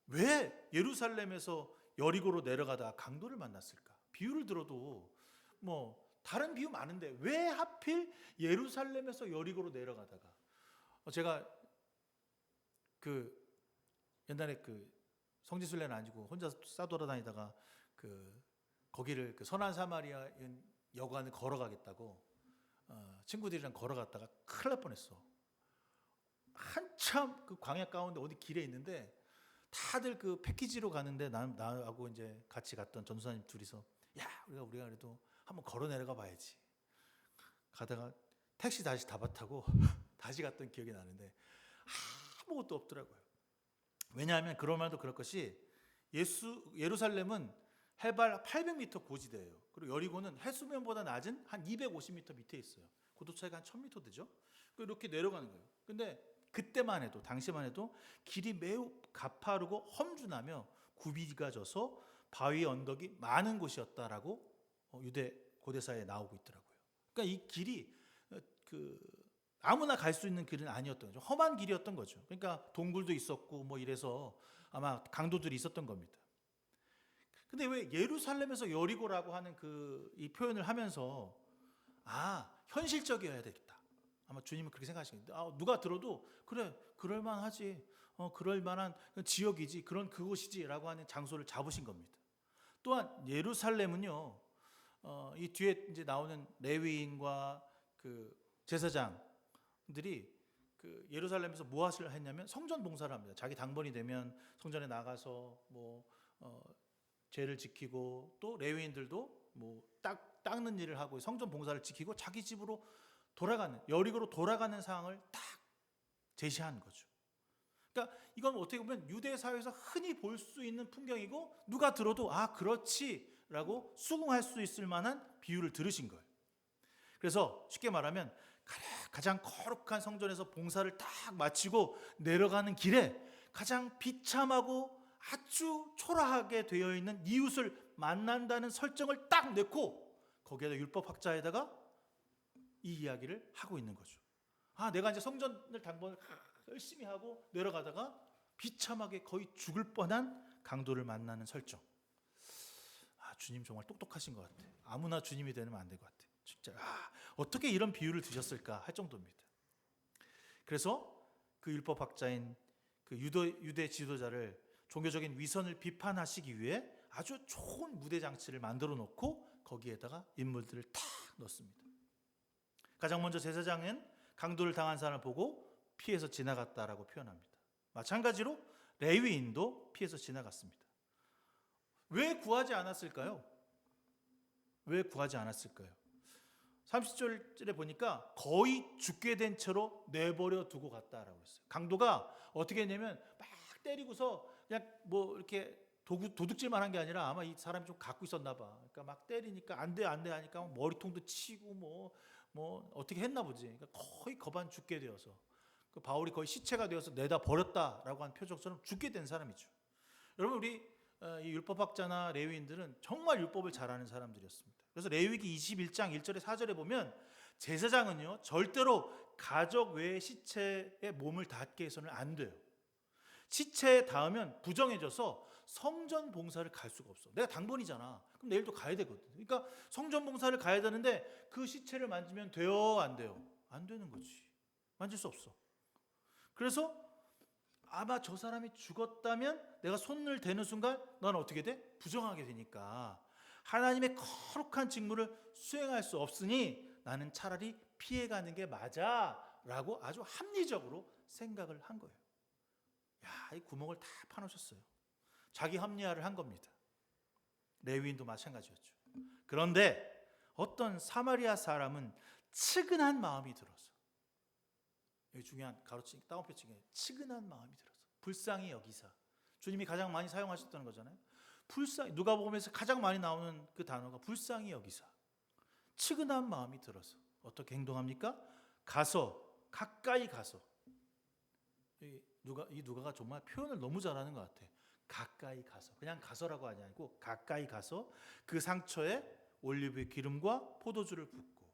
Speaker 2: 왜 예루살렘에서 여리고로 내려가다가 강도를 만났을까? 비유를 들어도 다른 비유 많은데 왜 하필 예루살렘에서 여리고로 내려가다가, 제가 옛날에 성지순례는 아니고 혼자 싸돌아다니다가 거기를 선한 사마리아인 여관을 걸어가겠다고 친구들이랑 걸어갔다가 큰일 날 뻔했어. 한참 그 광야 가운데 어디 길에 있는데 다들 그 패키지로 가는데 나하고 이제 같이 갔던 전도사님 둘이서 야 우리가 그래도 한번 걸어 내려가 봐야지. 가다가 택시 다시 타고 다시 갔던 기억이 나는데 아무것도 없더라고요. 왜냐하면 그럴 말도 그럴 것이 예루살렘은 해발 800m 고지대예요. 그리고 여리고는 해수면보다 낮은 한 250m 밑에 있어요. 고도 차이가 한 1000m 되죠. 이렇게 내려가는 거예요. 근데 그때만 해도 당시만 해도 길이 매우 가파르고 험준하며 굽이가 져서 바위 언덕이 많은 곳이었다라고 유대 고대사에 나오고 있더라고요. 그러니까 이 길이 아무나 갈 수 있는 길은 아니었던 거죠. 험한 길이었던 거죠. 그러니까 동굴도 있었고 뭐 이래서 아마 강도들이 있었던 겁니다. 근데 왜 예루살렘에서 여리고라고 하는 이 표현을 하면서 현실적이어야 되겠다. 아마 주님은 그렇게 생각하시는데 누가 들어도 그래 그럴만하지. 그럴만한 지역이지. 그곳이지라고 하는 장소를 잡으신 겁니다. 또한 예루살렘은요. 이 뒤에 이제 나오는 레위인과 그 제사장들이 예루살렘에서 무엇을 했냐면 성전 봉사를 합니다. 자기 당번이 되면 성전에 나가서 죄를 지키고 또 레위인들도 닦는 일을 하고 성전 봉사를 지키고 자기 집으로 여리고로 돌아가는 상황을 딱 제시한 거죠. 그러니까 이건 어떻게 보면 유대 사회에서 흔히 볼 수 있는 풍경이고 누가 들어도 그렇지라고 수긍할 수 있을 만한 비유를 들으신 거예요. 그래서 쉽게 말하면 가장 거룩한 성전에서 봉사를 딱 마치고 내려가는 길에 가장 비참하고 아주 초라하게 되어 있는 이웃을 만난다는 설정을 딱 넣고 거기에다 율법학자에다가 이 이야기를 하고 있는 거죠. 내가 이제 성전을 당번을 열심히 하고 내려가다가 비참하게 거의 죽을 뻔한 강도를 만나는 설정. 주님 정말 똑똑하신 것 같아. 아무나 주님이 되면 안 될 것 같아. 진짜 어떻게 이런 비유를 드셨을까 할 정도입니다. 그래서 그 율법학자인 그 유대 지도자를 종교적인 위선을 비판하시기 위해 아주 좋은 무대 장치를 만들어 놓고 거기에다가 인물들을 탁 넣습니다. 가장 먼저 제사장은 강도를 당한 사람을 보고 피해서 지나갔다라고 표현합니다. 마찬가지로 레위인도 피해서 지나갔습니다. 왜 구하지 않았을까요? 왜 구하지 않았을까요? 30절에 보니까 거의 죽게 된 채로 내버려 두고 갔다라고 했어요. 강도가 어떻게 했냐면 막 때리고서 그냥 이렇게 도둑질만 한 게 아니라 아마 이 사람이 좀 갖고 있었나 봐. 그러니까 막 때리니까 안 돼 하니까 머리통도 치고 뭐 어떻게 했나 보지. 그러니까 거의 거반 죽게 되어서 그 바울이 거의 시체가 되어서 내다 버렸다라고 한 표적처럼 죽게 된 사람이죠. 여러분 우리 이 율법학자나 레위인들은 정말 율법을 잘 아는 사람들이었습니다. 그래서 레위기 21장 1절에 4절에 보면 제사장은요 절대로 가족 외의 시체에 몸을 닿게 해서는 안 돼요. 시체에 닿으면 부정해져서 성전 봉사를 갈 수가 없어. 내가 당번이잖아. 그럼 내일도 가야 되거든. 그러니까 성전 봉사를 가야 되는데 그 시체를 만지면 돼요, 안 돼요? 안 되는 거지. 만질 수 없어. 그래서 아마 저 사람이 죽었다면 내가 손을 대는 순간 넌 어떻게 돼? 부정하게 되니까 하나님의 거룩한 직무를 수행할 수 없으니 나는 차라리 피해가는 게 맞아라고 아주 합리적으로 생각을 한 거예요. 이 구멍을 다 파놓으셨어요. 자기 합리화를 한 겁니다. 레위인도 마찬가지였죠. 그런데 어떤 사마리아 사람은 측은한 마음이 들어서, 여기 중요한 가로치기 다운표치기, 측은한 마음이 들어서 불쌍히 여기사. 주님이 가장 많이 사용하셨다는 거잖아요. 불쌍히, 누가복음에서 가장 많이 나오는 그 단어가 불쌍히 여기사. 측은한 마음이 들어서 어떻게 행동합니까? 가까이 가서. 이 누가가 정말 표현을 너무 잘하는 것 같아. 가까이 가서, 그냥 가서라고 하지 않고 가까이 가서 그 상처에 올리브 기름과 포도주를 붓고.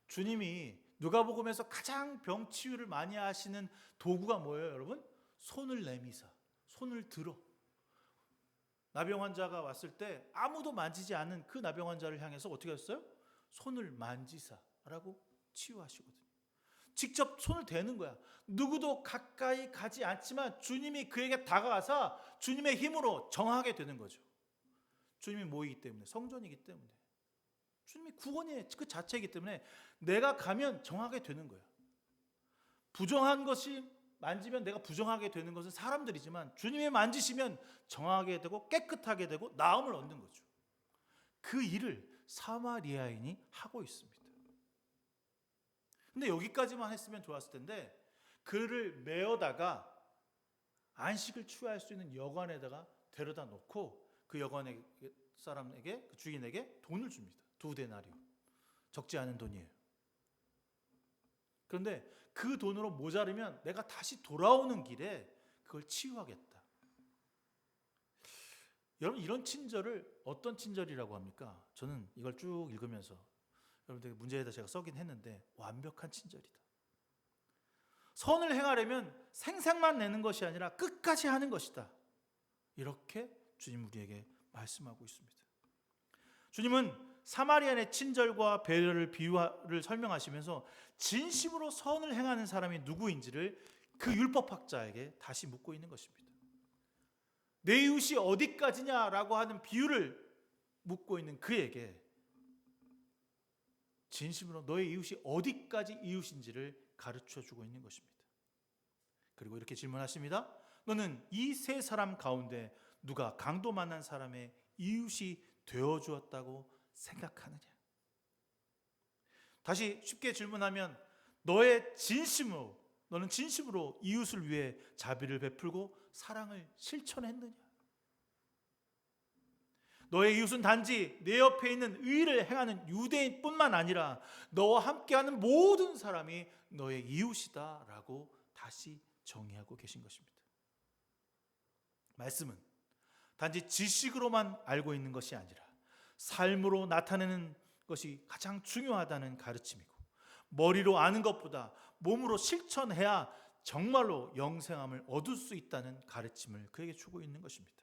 Speaker 2: 주님이 누가복음에서 가장 병 치유를 많이 하시는 도구가 뭐예요, 여러분? 손을 내미사, 손을 들어. 나병 환자가 왔을 때 아무도 만지지 않은 그 나병 환자를 향해서 어떻게 했어요? 손을 만지사라고 치유하시거든요. 직접 손을 대는 거야. 누구도 가까이 가지 않지만 주님이 그에게 다가가서 주님의 힘으로 정하게 되는 거죠. 주님이 뭐이기 때문에? 성전이기 때문에. 주님이 구원의 그 자체이기 때문에 내가 가면 정하게 되는 거야. 부정한 것이 만지면 내가 부정하게 되는 것은 사람들이지만 주님이 만지시면 정하게 되고 깨끗하게 되고 나음을 얻는 거죠. 그 일을 사마리아인이 하고 있습니다. 근데 여기까지만 했으면 좋았을 텐데 그를 메어다가 안식을 취할 수 있는 여관에다가 데려다 놓고 그 여관 사람에게, 그 주인에게 돈을 줍니다. 2데나리온. 적지 않은 돈이에요. 그런데 그 돈으로 모자르면 내가 다시 돌아오는 길에 그걸 치유하겠다. 여러분, 이런 친절을 어떤 친절이라고 합니까? 저는 이걸 쭉 읽으면서 여러분들 문제에다 제가 써긴 했는데 완벽한 친절이다. 선을 행하려면 생색만 내는 것이 아니라 끝까지 하는 것이다. 이렇게 주님 우리에게 말씀하고 있습니다. 주님은 사마리아인의 친절과 배려를 비유를 설명하시면서 진심으로 선을 행하는 사람이 누구인지를 그 율법학자에게 다시 묻고 있는 것입니다. 내 이웃이 어디까지냐라고 하는 비유를 묻고 있는 그에게 진심으로 너의 이웃이 어디까지 이웃인지를 가르쳐주고 있는 것입니다. 그리고 이렇게 질문하십니다. 너는 이 세 사람 가운데 누가 강도 만난 사람의 이웃이 되어주었다고 생각하느냐? 다시 쉽게 질문하면 너는 진심으로 이웃을 위해 자비를 베풀고 사랑을 실천했느냐? 너의 이웃은 단지 내 옆에 있는 의를 행하는 유대인뿐만 아니라 너와 함께하는 모든 사람이 너의 이웃이다라고 다시 정의하고 계신 것입니다. 말씀은 단지 지식으로만 알고 있는 것이 아니라 삶으로 나타내는 것이 가장 중요하다는 가르침이고, 머리로 아는 것보다 몸으로 실천해야 정말로 영생함을 얻을 수 있다는 가르침을 그에게 주고 있는 것입니다.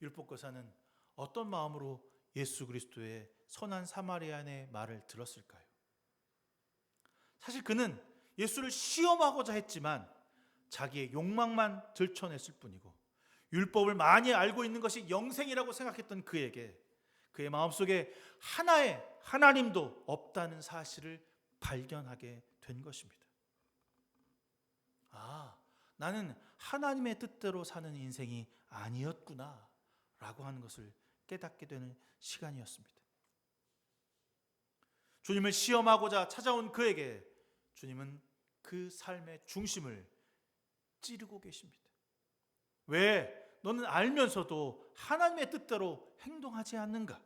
Speaker 2: 율법교사는 어떤 마음으로 예수 그리스도의 선한 사마리아인의 말을 들었을까요? 사실 그는 예수를 시험하고자 했지만 자기의 욕망만 들춰냈을 뿐이고, 율법을 많이 알고 있는 것이 영생이라고 생각했던 그에게 그의 마음속에 하나의 하나님도 없다는 사실을 발견하게 된 것입니다. 나는 하나님의 뜻대로 사는 인생이 아니었구나 라고 하는 것을 깨닫게 되는 시간이었습니다. 주님을 시험하고자 찾아온 그에게 주님은 그 삶의 중심을 찌르고 계십니다. 왜 너는 알면서도 하나님의 뜻대로 행동하지 않는가?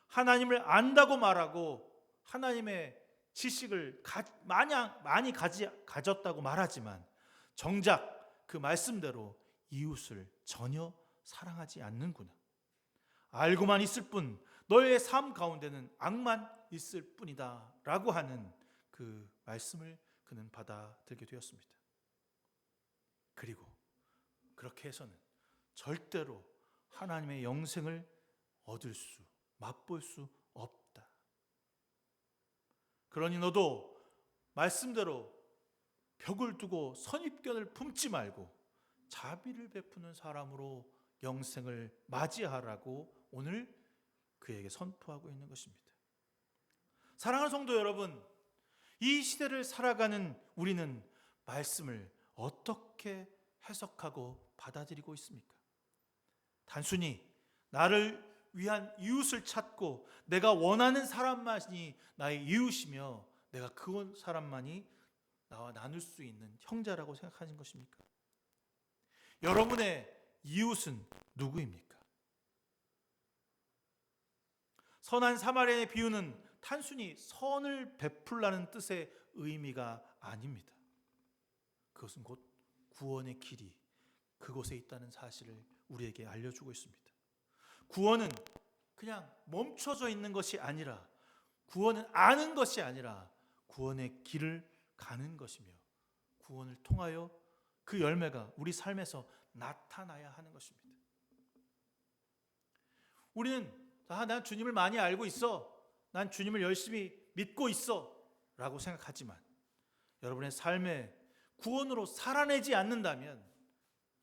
Speaker 2: 하나님을 안다고 말하고 하나님의 지식을 많이 가졌다고 말하지만 정작 그 말씀대로 이웃을 전혀 사랑하지 않는구나. 알고만 있을 뿐 너의 삶 가운데는 악만 있을 뿐이다 라고 하는 그 말씀을 그는 받아들게 되었습니다. 그리고 그렇게 해서는 절대로 하나님의 영생을 맛볼 수 없다. 그러니 너도 말씀대로 벽을 두고 선입견을 품지 말고 자비를 베푸는 사람으로 영생을 맞이하라고 오늘 그에게 선포하고 있는 것입니다. 사랑하는 성도 여러분, 이 시대를 살아가는 우리는 말씀을 어떻게 해석하고 받아들이고 있습니까? 단순히 나를 위한 이웃을 찾고 내가 원하는 사람만이 나의 이웃이며 내가 그 사람만이 나와 나눌 수 있는 형제라고 생각하는 것입니까? 여러분의 이웃은 누구입니까? 선한 사마리아인의 비유는 단순히 선을 베풀라는 뜻의 의미가 아닙니다. 그것은 곧 구원의 길이 그곳에 있다는 사실을 우리에게 알려주고 있습니다. 구원은 그냥 멈춰져 있는 것이 아니라, 구원은 아는 것이 아니라 구원의 길을 가는 것이며, 구원을 통하여 그 열매가 우리 삶에서 나타나야 하는 것입니다. 우리는 난 주님을 많이 알고 있어, 난 주님을 열심히 믿고 있어 라고 생각하지만 여러분의 삶에 구원으로 살아내지 않는다면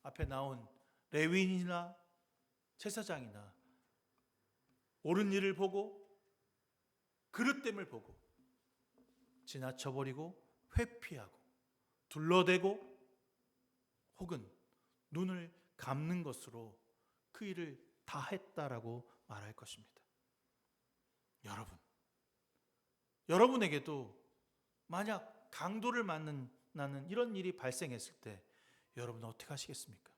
Speaker 2: 앞에 나온 레위인이나 제사장이나 옳은 일을 보고 그릇됨을 보고 지나쳐버리고 회피하고 둘러대고 혹은 눈을 감는 것으로 그 일을 다 했다라고 말할 것입니다. 여러분에게도 만약 강도를 만나는 이런 일이 발생했을 때 여러분은 어떻게 하시겠습니까?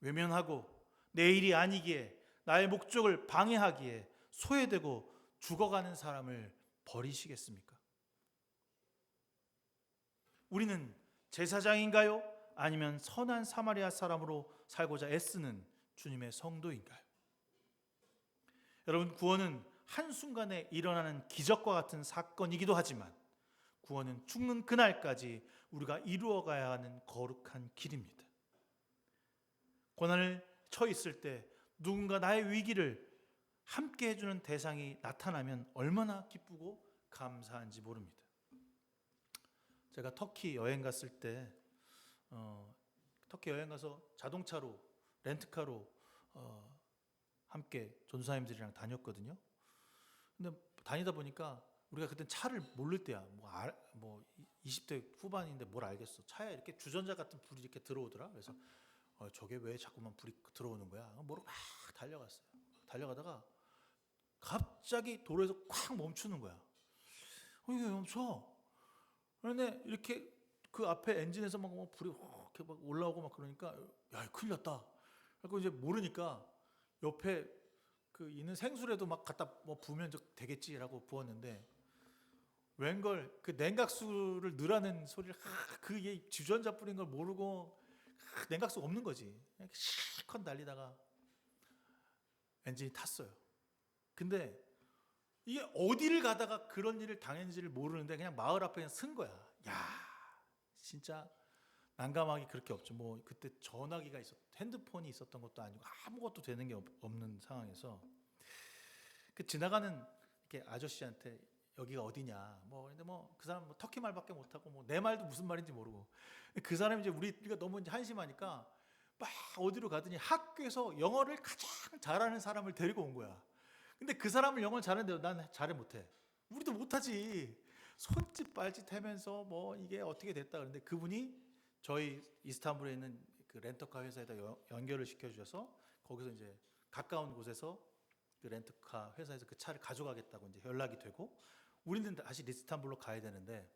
Speaker 2: 외면하고 내 일이 아니기에 나의 목적을 방해하기에 소외되고 죽어가는 사람을 버리시겠습니까? 우리는 제사장인가요? 아니면 선한 사마리아 사람으로 살고자 애쓰는 주님의 성도인가요? 여러분, 구원은 한순간에 일어나는 기적과 같은 사건이기도 하지만 구원은 죽는 그날까지 우리가 이루어가야 하는 거룩한 길입니다. 고난을 처해 있을 때 누군가 나의 위기를 함께 해주는 대상이 나타나면 얼마나 기쁘고 감사한지 모릅니다. 제가 터키 여행 갔을 때 터키 여행 가서 자동차로 렌트카로 함께 전도사님들이랑 다녔거든요. 근데 다니다 보니까 우리가 그때 차를 모를 때야. 뭐 20대 후반인데 뭘 알겠어. 차에 이렇게 주전자 같은 불이 이렇게 들어오더라. 그래서 저게 왜 자꾸만 불이 들어오는 거야? 모르고 막 달려갔어요. 달려가다가 갑자기 도로에서 콱 멈추는 거야. 이게 멈춰. 그런데 이렇게 그 앞에 엔진에서 막 불이 이렇게 막 올라오고 막 그러니까 야, 큰일 났다. 그리고 이제 모르니까 옆에 그 있는 생수라도 막 갖다 부으면 되겠지라고 부었는데 웬걸 그 냉각수를 넣으라는 소리를 그게 주전자 뿌린 걸 모르고 냉각수가 없는 거지. 실컷 달리다가 엔진이 탔어요. 근데 이게 어디를 가다가 그런 일을 당했는지를 모르는데 그냥 마을 앞에 그냥 쓴 거야. 야, 진짜 난감하기 그렇게 없죠. 뭐 그때 전화기가 핸드폰이 있었던 것도 아니고 아무것도 되는 게 없는 상황에서 그 지나가는 이렇게 아저씨한테 여기가 어디냐. 근데 그 사람 터키 말밖에 못하고 내 말도 무슨 말인지 모르고 그 사람이 이제 우리가 너무 이제 한심하니까 막 어디로 가더니 학교에서 영어를 가장 잘하는 사람을 데리고 온 거야. 근데 그 사람은 영어를 잘하는데 난 잘을 못해. 우리도 못하지. 손짓 발짓 하면서 이게 어떻게 됐다 그러는데 그분이 저희 이스탄불에 있는 그 렌터카 회사에다 연결을 시켜주셔서 거기서 이제 가까운 곳에서 그 렌터카 회사에서 그 차를 가져가겠다고 이제 연락이 되고 우리는 다시 이스탄불로 가야 되는데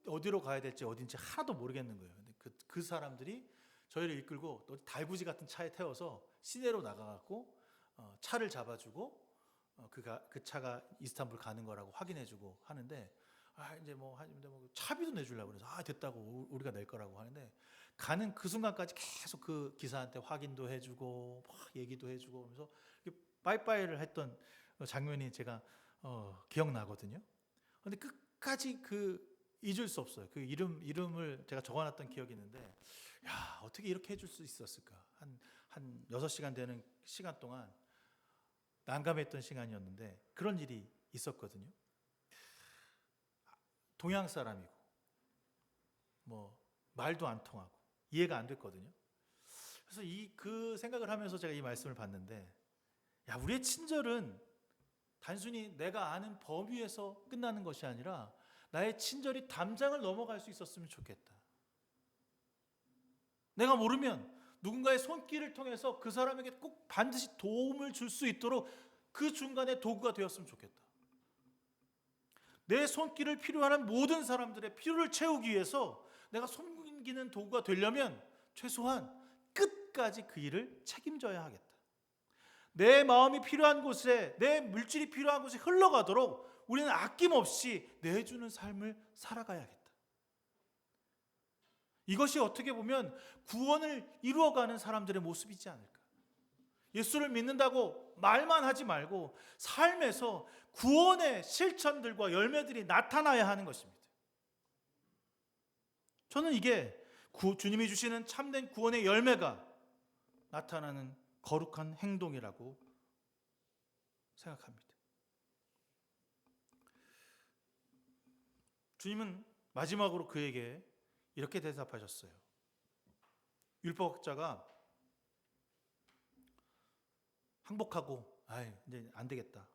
Speaker 2: 어디로 가야 될지 어딘지 하나도 모르겠는 거예요. 근데 그 사람들이 저희를 이끌고 달구지 같은 차에 태워서 시내로 나가갖고 차를 잡아주고 그 차가 이스탄불 가는 거라고 확인해주고 하는데 이제 차비도 내주려고 그래서 됐다고 우리가 낼 거라고 하는데 가는 그 순간까지 계속 그 기사한테 확인도 해주고 얘기도 해주고 그래서 빠이빠이를 했던 장면이 제가 기억나거든요. 근데 끝까지 잊을 수 없어요. 그 이름을 제가 적어놨던 기억이 있는데 야, 어떻게 이렇게 해줄 수 있었을까? 한 6시간 되는 시간 동안 난감했던 시간이었는데 그런 일이 있었거든요. 동양 사람이고 말도 안 통하고 이해가 안 됐거든요. 그래서 그 생각을 하면서 제가 이 말씀을 봤는데 야, 우리의 친절은 단순히 내가 아는 범위에서 끝나는 것이 아니라 나의 친절이 담장을 넘어갈 수 있었으면 좋겠다. 내가 모르면 누군가의 손길을 통해서 그 사람에게 꼭 반드시 도움을 줄 수 있도록 그 중간에 도구가 되었으면 좋겠다. 내 손길을 필요한 모든 사람들의 필요를 채우기 위해서 내가 섬기는 도구가 되려면 최소한 끝까지 그 일을 책임져야 하겠다. 내 마음이 필요한 곳에, 내 물질이 필요한 곳에 흘러가도록 우리는 아낌없이 내주는 삶을 살아가야겠다. 이것이 어떻게 보면 구원을 이루어가는 사람들의 모습이지 않을까. 예수를 믿는다고 말만 하지 말고 삶에서 구원의 실천들과 열매들이 나타나야 하는 것입니다. 저는 이게 주님이 주시는 참된 구원의 열매가 나타나는 거룩한 행동이라고 생각합니다. 주님은 마지막으로 그에게 이렇게 대답하셨어요. 율법학자가 항복하고 이제 안 되겠다.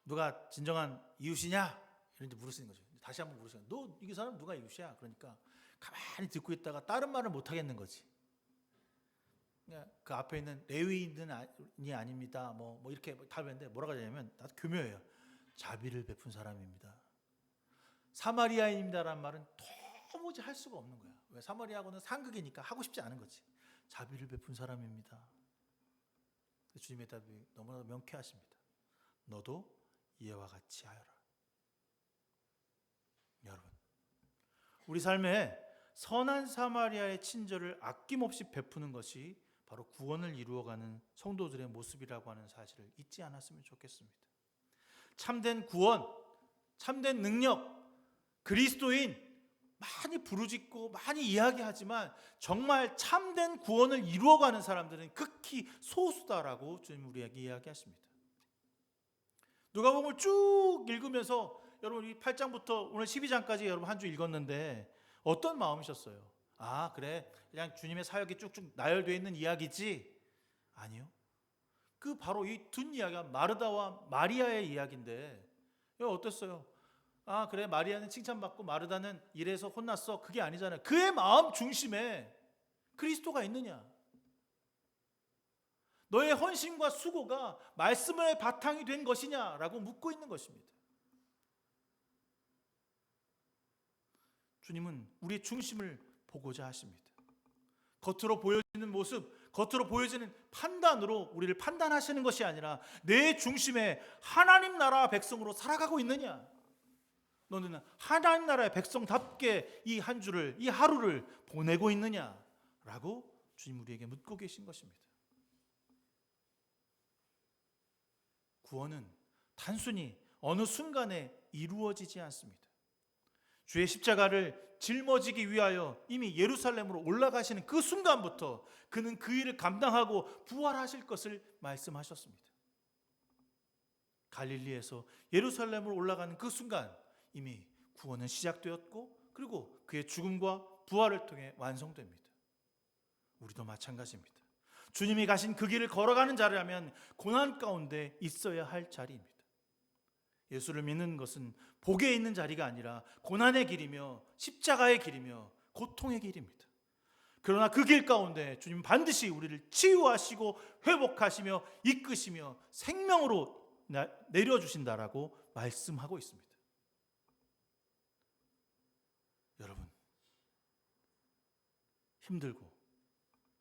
Speaker 2: 누가 진정한 이웃이냐? 이런지 물으시는 거죠. 다시 한번 물으시는 거예요. 너 이 사람 누가 이웃이야? 그러니까 가만히 듣고 있다가 다른 말을 못 하겠는 거지. 그 앞에 있는 레위인이 아닙니다. 뭐 이렇게 답을 했는데 뭐라고 하냐면 나도 교묘해요. 자비를 베푼 사람입니다. 사마리아인입니다라는 말은 도무지 할 수가 없는 거야. 왜? 사마리아하고는 상극이니까 하고 싶지 않은 거지. 자비를 베푼 사람입니다. 주님의 답이 너무나 명쾌하십니다. 너도 이와 같이 하여라. 여러분, 우리 삶에 선한 사마리아의 친절을 아낌없이 베푸는 것이 바로 구원을 이루어가는 성도들의 모습이라고 하는 사실을 잊지 않았으면 좋겠습니다. 참된 구원, 참된 능력, 그리스도인 많이 부르짖고 많이 이야기하지만 정말 참된 구원을 이루어가는 사람들은 극히 소수다라고 주님 우리에게 이야기하십니다. 누가복음을 쭉 읽으면서 여러분 이 8장부터 오늘 12장까지 여러분 한 주 읽었는데 어떤 마음이셨어요? 아 그래 그냥 주님의 사역이 쭉쭉 나열되어 있는 이야기지? 아니요. 그 바로 이 뒷이야기가 마르다와 마리아의 이야기인데 어땠어요? 아 그래 마리아는 칭찬받고 마르다는 일해서 혼났어. 그게 아니잖아요. 그의 마음 중심에 그리스도가 있느냐? 너의 헌신과 수고가 말씀의 바탕이 된 것이냐라고 묻고 있는 것입니다. 주님은 우리의 중심을 보고자 하십니다. 겉으로 보여지는 모습, 겉으로 보여지는 판단으로 우리를 판단하시는 것이 아니라 내 중심에 하나님 나라 백성으로 살아가고 있느냐? 너는 하나님 나라의 백성답게 이 한 주를, 이 하루를 보내고 있느냐라고 주님 우리에게 묻고 계신 것입니다. 구원은 단순히 어느 순간에 이루어지지 않습니다. 주의 십자가를 짊어지기 위하여 이미 예루살렘으로 올라가시는 그 순간부터 그는 그 일을 감당하고 부활하실 것을 말씀하셨습니다. 갈릴리에서 예루살렘으로 올라가는 그 순간 이미 구원은 시작되었고 그리고 그의 죽음과 부활을 통해 완성됩니다. 우리도 마찬가지입니다. 주님이 가신 그 길을 걸어가는 자라면 고난 가운데 있어야 할 자리입니다. 예수를 믿는 것은 복에 있는 자리가 아니라 고난의 길이며 십자가의 길이며 고통의 길입니다. 그러나 그 길 가운데 주님 반드시 우리를 치유하시고 회복하시며 이끄시며 생명으로 내려주신다라고 말씀하고 있습니다. 여러분, 힘들고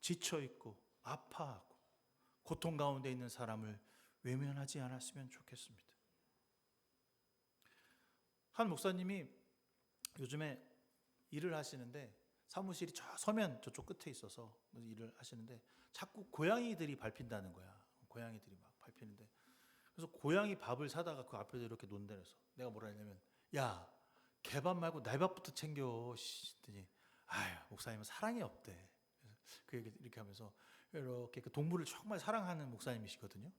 Speaker 2: 지쳐있고 아파하고 고통 가운데 있는 사람을 외면하지 않았으면 좋겠습니다. 한 목사님이 요즘에 일을 하시는데 사무실이 저 서면 저쪽 끝에 있어서 일을 하시는데 자꾸 고양이들이 밟힌다는 거야. 고양이들이 막 밟히는데 그래서 고양이 밥을 사다가 그 앞에서 이렇게 논대면서 내가 뭐라 했냐면 야 개밥 말고 날밥부터 챙겨 했더니 아유 목사님은 사랑이 없대. 그 얘기 이렇게 하면서 이렇게 그 동물을 정말 사랑하는 목사님이시거든요.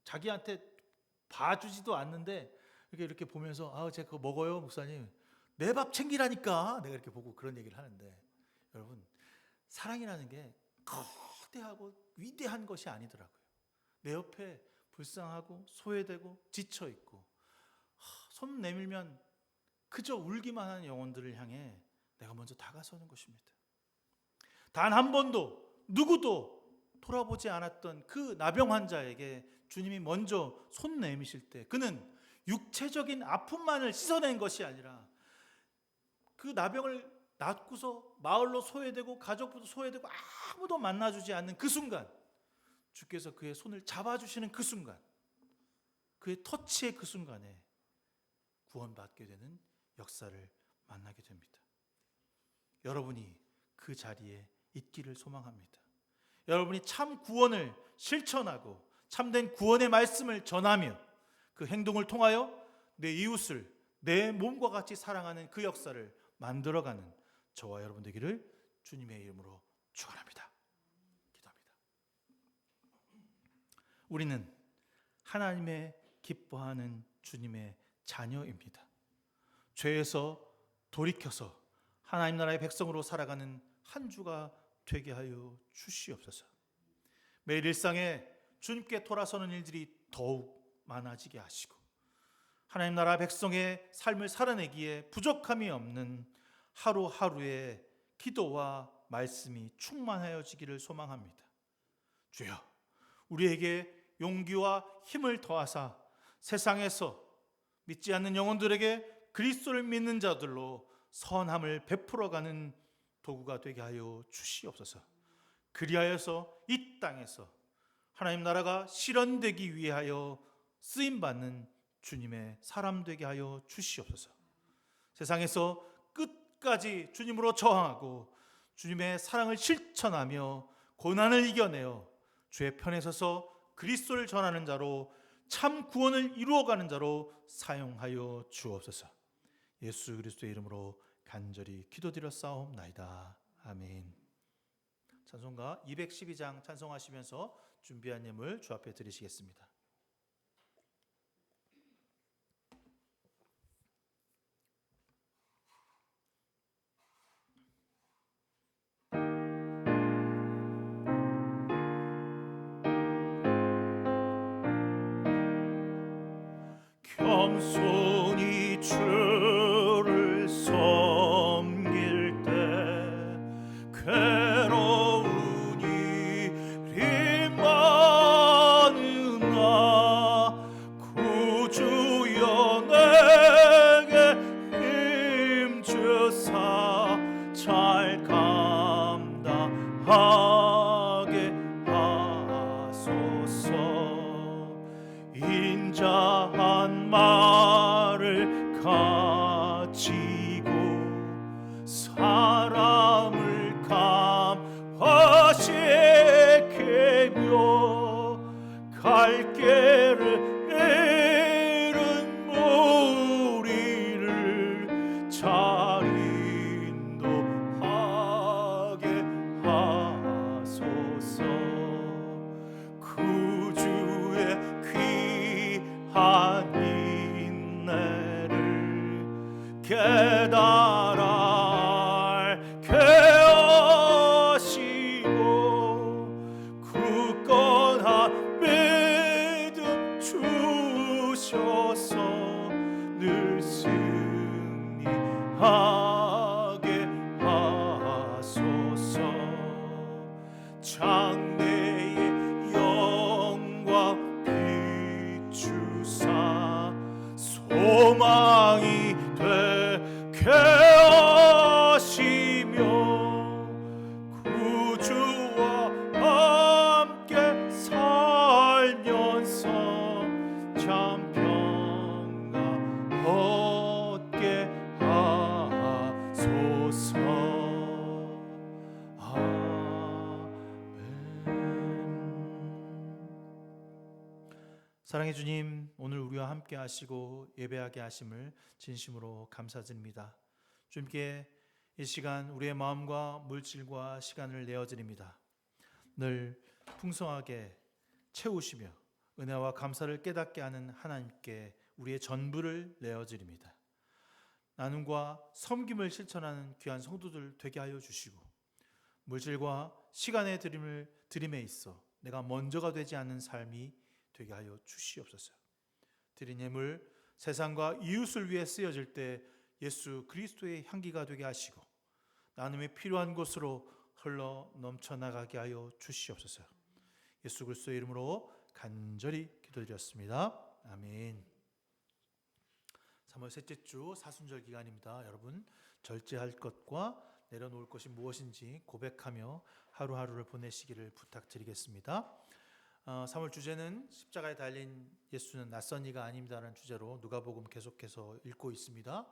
Speaker 2: 자기한테 봐주지도 않는데 이렇게 보면서 아 제가 그거 먹어요 목사님. 내 밥 챙기라니까. 내가 이렇게 보고 그런 얘기를 하는데 여러분 사랑이라는 게 거대하고 위대한 것이 아니더라고요. 내 옆에 불쌍하고 소외되고 지쳐있고 손 내밀면 그저 울기만 하는 영혼들을 향해 내가 먼저 다가서는 것입니다. 단 한 번도 누구도 돌아보지 않았던 그 나병 환자에게 주님이 먼저 손 내미실 때 그는 육체적인 아픔만을 씻어낸 것이 아니라 그 나병을 낫고서 마을로 소외되고 가족부도 소외되고 아무도 만나주지 않는 그 순간 주께서 그의 손을 잡아주시는 그 순간 그의 터치의 그 순간에 구원받게 되는 역사를 만나게 됩니다. 여러분이 그 자리에 있기를 소망합니다. 여러분이 참 구원을 실천하고 참된 구원의 말씀을 전하며 그 행동을 통하여 내 이웃을 내 몸과 같이 사랑하는 그 역사를 만들어가는 저와 여러분 되기를 주님의 이름으로 축원합니다. 기도합니다. 우리는 하나님의 기뻐하는 주님의 자녀입니다. 죄에서 돌이켜서 하나님 나라의 백성으로 살아가는 한 주가 되게 하여 주시옵소서. 매일 일상에 주님께 돌아서는 일들이 더욱 많아지게 하시고 하나님 나라 백성의 삶을 살아내기에 부족함이 없는 하루하루의 기도와 말씀이 충만하여지기를 소망합니다. 주여, 우리에게 용기와 힘을 더하사 세상에서 믿지 않는 영혼들에게 그리스도를 믿는 자들로 선함을 베풀어가는 도구가 되게 하여 주시옵소서. 그리하여서 이 땅에서 하나님 나라가 실현되기 위하여 쓰임받는 주님의 사람 되게 하여 주시옵소서. 세상에서 끝까지 주님으로 저항하고 주님의 사랑을 실천하며 고난을 이겨내어 주의 편에 서서 그리스도를 전하는 자로 참 구원을 이루어가는 자로 사용하여 주옵소서. 예수 그리스도의 이름으로 간절히 기도드렸사옵나이다. 아멘. 찬송가 212장 찬송하시면서 준비한 예물 주 앞에 드리시겠습니다. 겸손히 주를 섬길 때 괴로운 일이 많으나 구주여 내게 힘주사 잘 감당하게 하소서. 인자한 말을 가지고 사람을 감화시키며 갈 길을 잃은 무리를 잘 인도하게 하소서. 구주의 귀한 인내를 깨달아 알게 하시고 굳건한 믿음 주셔서 늘 승리하게 하소서. 장래의 영광 비추사 소망이 되게 하시며 구주와 함께 살면서 참 평강 얻게 하소서. 사랑의 주님, 오늘 우리와 함께 하시고 예배하게 하심을 진심으로 감사드립니다. 주님께 이 시간 우리의 마음과 물질과 시간을 내어드립니다. 늘 풍성하게 채우시며 은혜와 감사를 깨닫게 하는 하나님께 우리의 전부를 내어드립니다. 나눔과 섬김을 실천하는 귀한 성도들 되게 하여 주시고 물질과 시간의 드림에 있어 내가 먼저가 되지 않는 삶이 되게 하여 주시옵소서. 드린 예물 세상과 이웃을 위해 쓰여질 때 예수 그리스도의 향기가 되게 하시고 나눔이 필요한 곳으로 흘러 넘쳐나가게 하여 주시옵소서. 예수 그리스도의 이름으로 간절히 기도드렸습니다. 아멘. 3월 셋째 주 사순절 기간입니다. 여러분 절제할 것과 내려놓을 것이 무엇인지 고백하며 하루하루를 보내시기를 부탁드리겠습니다. 3월 주제는 십자가에 달린 예수는 낯선 이가 아닙니다라는 주제로 누가복음 계속해서 읽고 있습니다.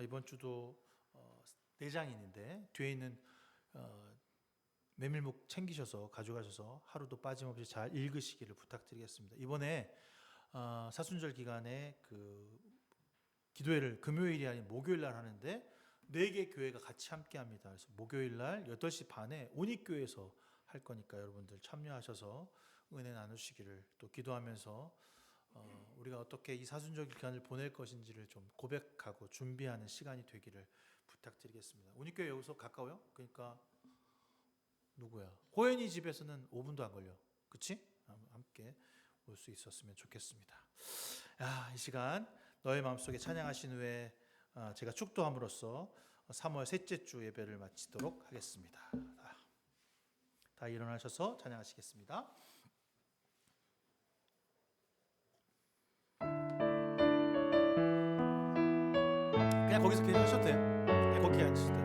Speaker 2: 이번 주도 4장 있는데 뒤에 있는 메밀묵 챙기셔서 가져가셔서 하루도 빠짐없이 잘 읽으시기를 부탁드리겠습니다. 이번에 사순절 기간에 그 기도회를 금요일이 아닌 목요일 날 하는데 4개 교회가 같이 함께 합니다. 그래서 목요일 날 8시 반에 온익교회에서 할 거니까 여러분들 참여하셔서 은혜 나누시기를, 또 기도하면서 우리가 어떻게 이 사순절 기간을 보낼 것인지를 좀 고백하고 준비하는 시간이 되기를 부탁드리겠습니다. 온익교회 여기서 가까워요? 그러니까 누구야? 호연이 집에서는 5분도 안 걸려. 그치? 함께 올 수 있었으면 좋겠습니다. 이 시간 너의 마음속에 찬양하신 후에 제가 축도함으로써 3월 셋째 주 예배를 마치도록 하겠습니다. 다 일어나셔서 찬양하시겠습니다. 그냥 거기서 계속 하셔도 돼요. 그냥 거기 앉으셔도 돼요.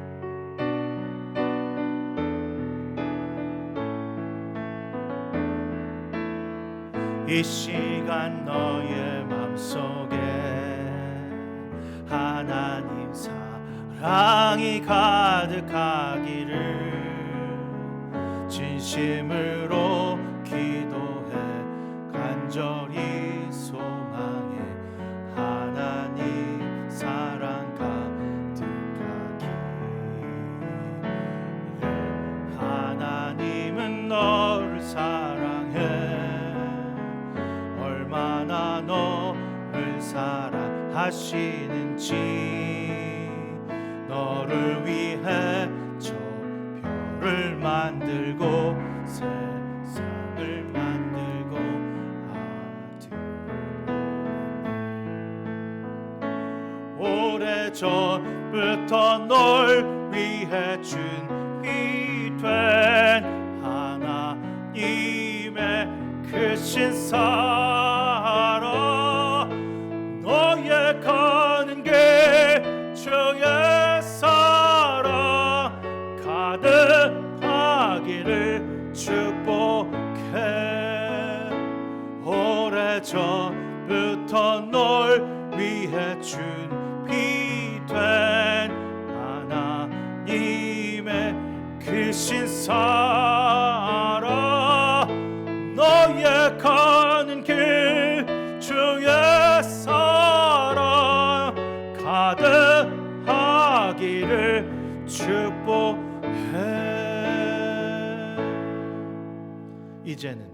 Speaker 2: 이 시간 너의 맘속에 하나님 사랑이 가득하기를 진심으로 기도해 간절히 소망해 하나님 사랑 가득하기를 하나님은 너를 사랑해 얼마나 너를 사랑하시는지 너를 위해 저 별을 만들고 세상을 만들고 아들을 오래전부터 널 위해 준비된 하나님의 크신 사랑 너의 가는 길 주의 사랑 가득하기를 축복해 오래전부터 널 위해 준비된 하나님의 크신 사랑 너의 가는 길 주의 사랑 가득하기를 축복해 이제는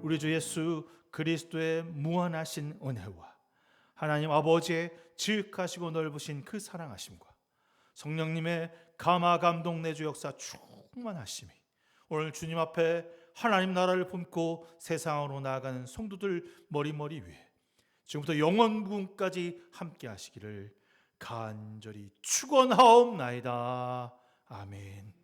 Speaker 2: 우리 주 예수 그리스도의 무한하신 은혜와 하나님 아버지의 지극하시고 넓으신 그 사랑하심과 성령님의 감화 감동 내주 역사 충만하심이 오늘 주님 앞에 하나님 나라를 품고 세상으로 나아가는 성도들 머리머리 위에 지금부터 영원부까지 함께 하시기를 간절히 축원하옵나이다. 아멘.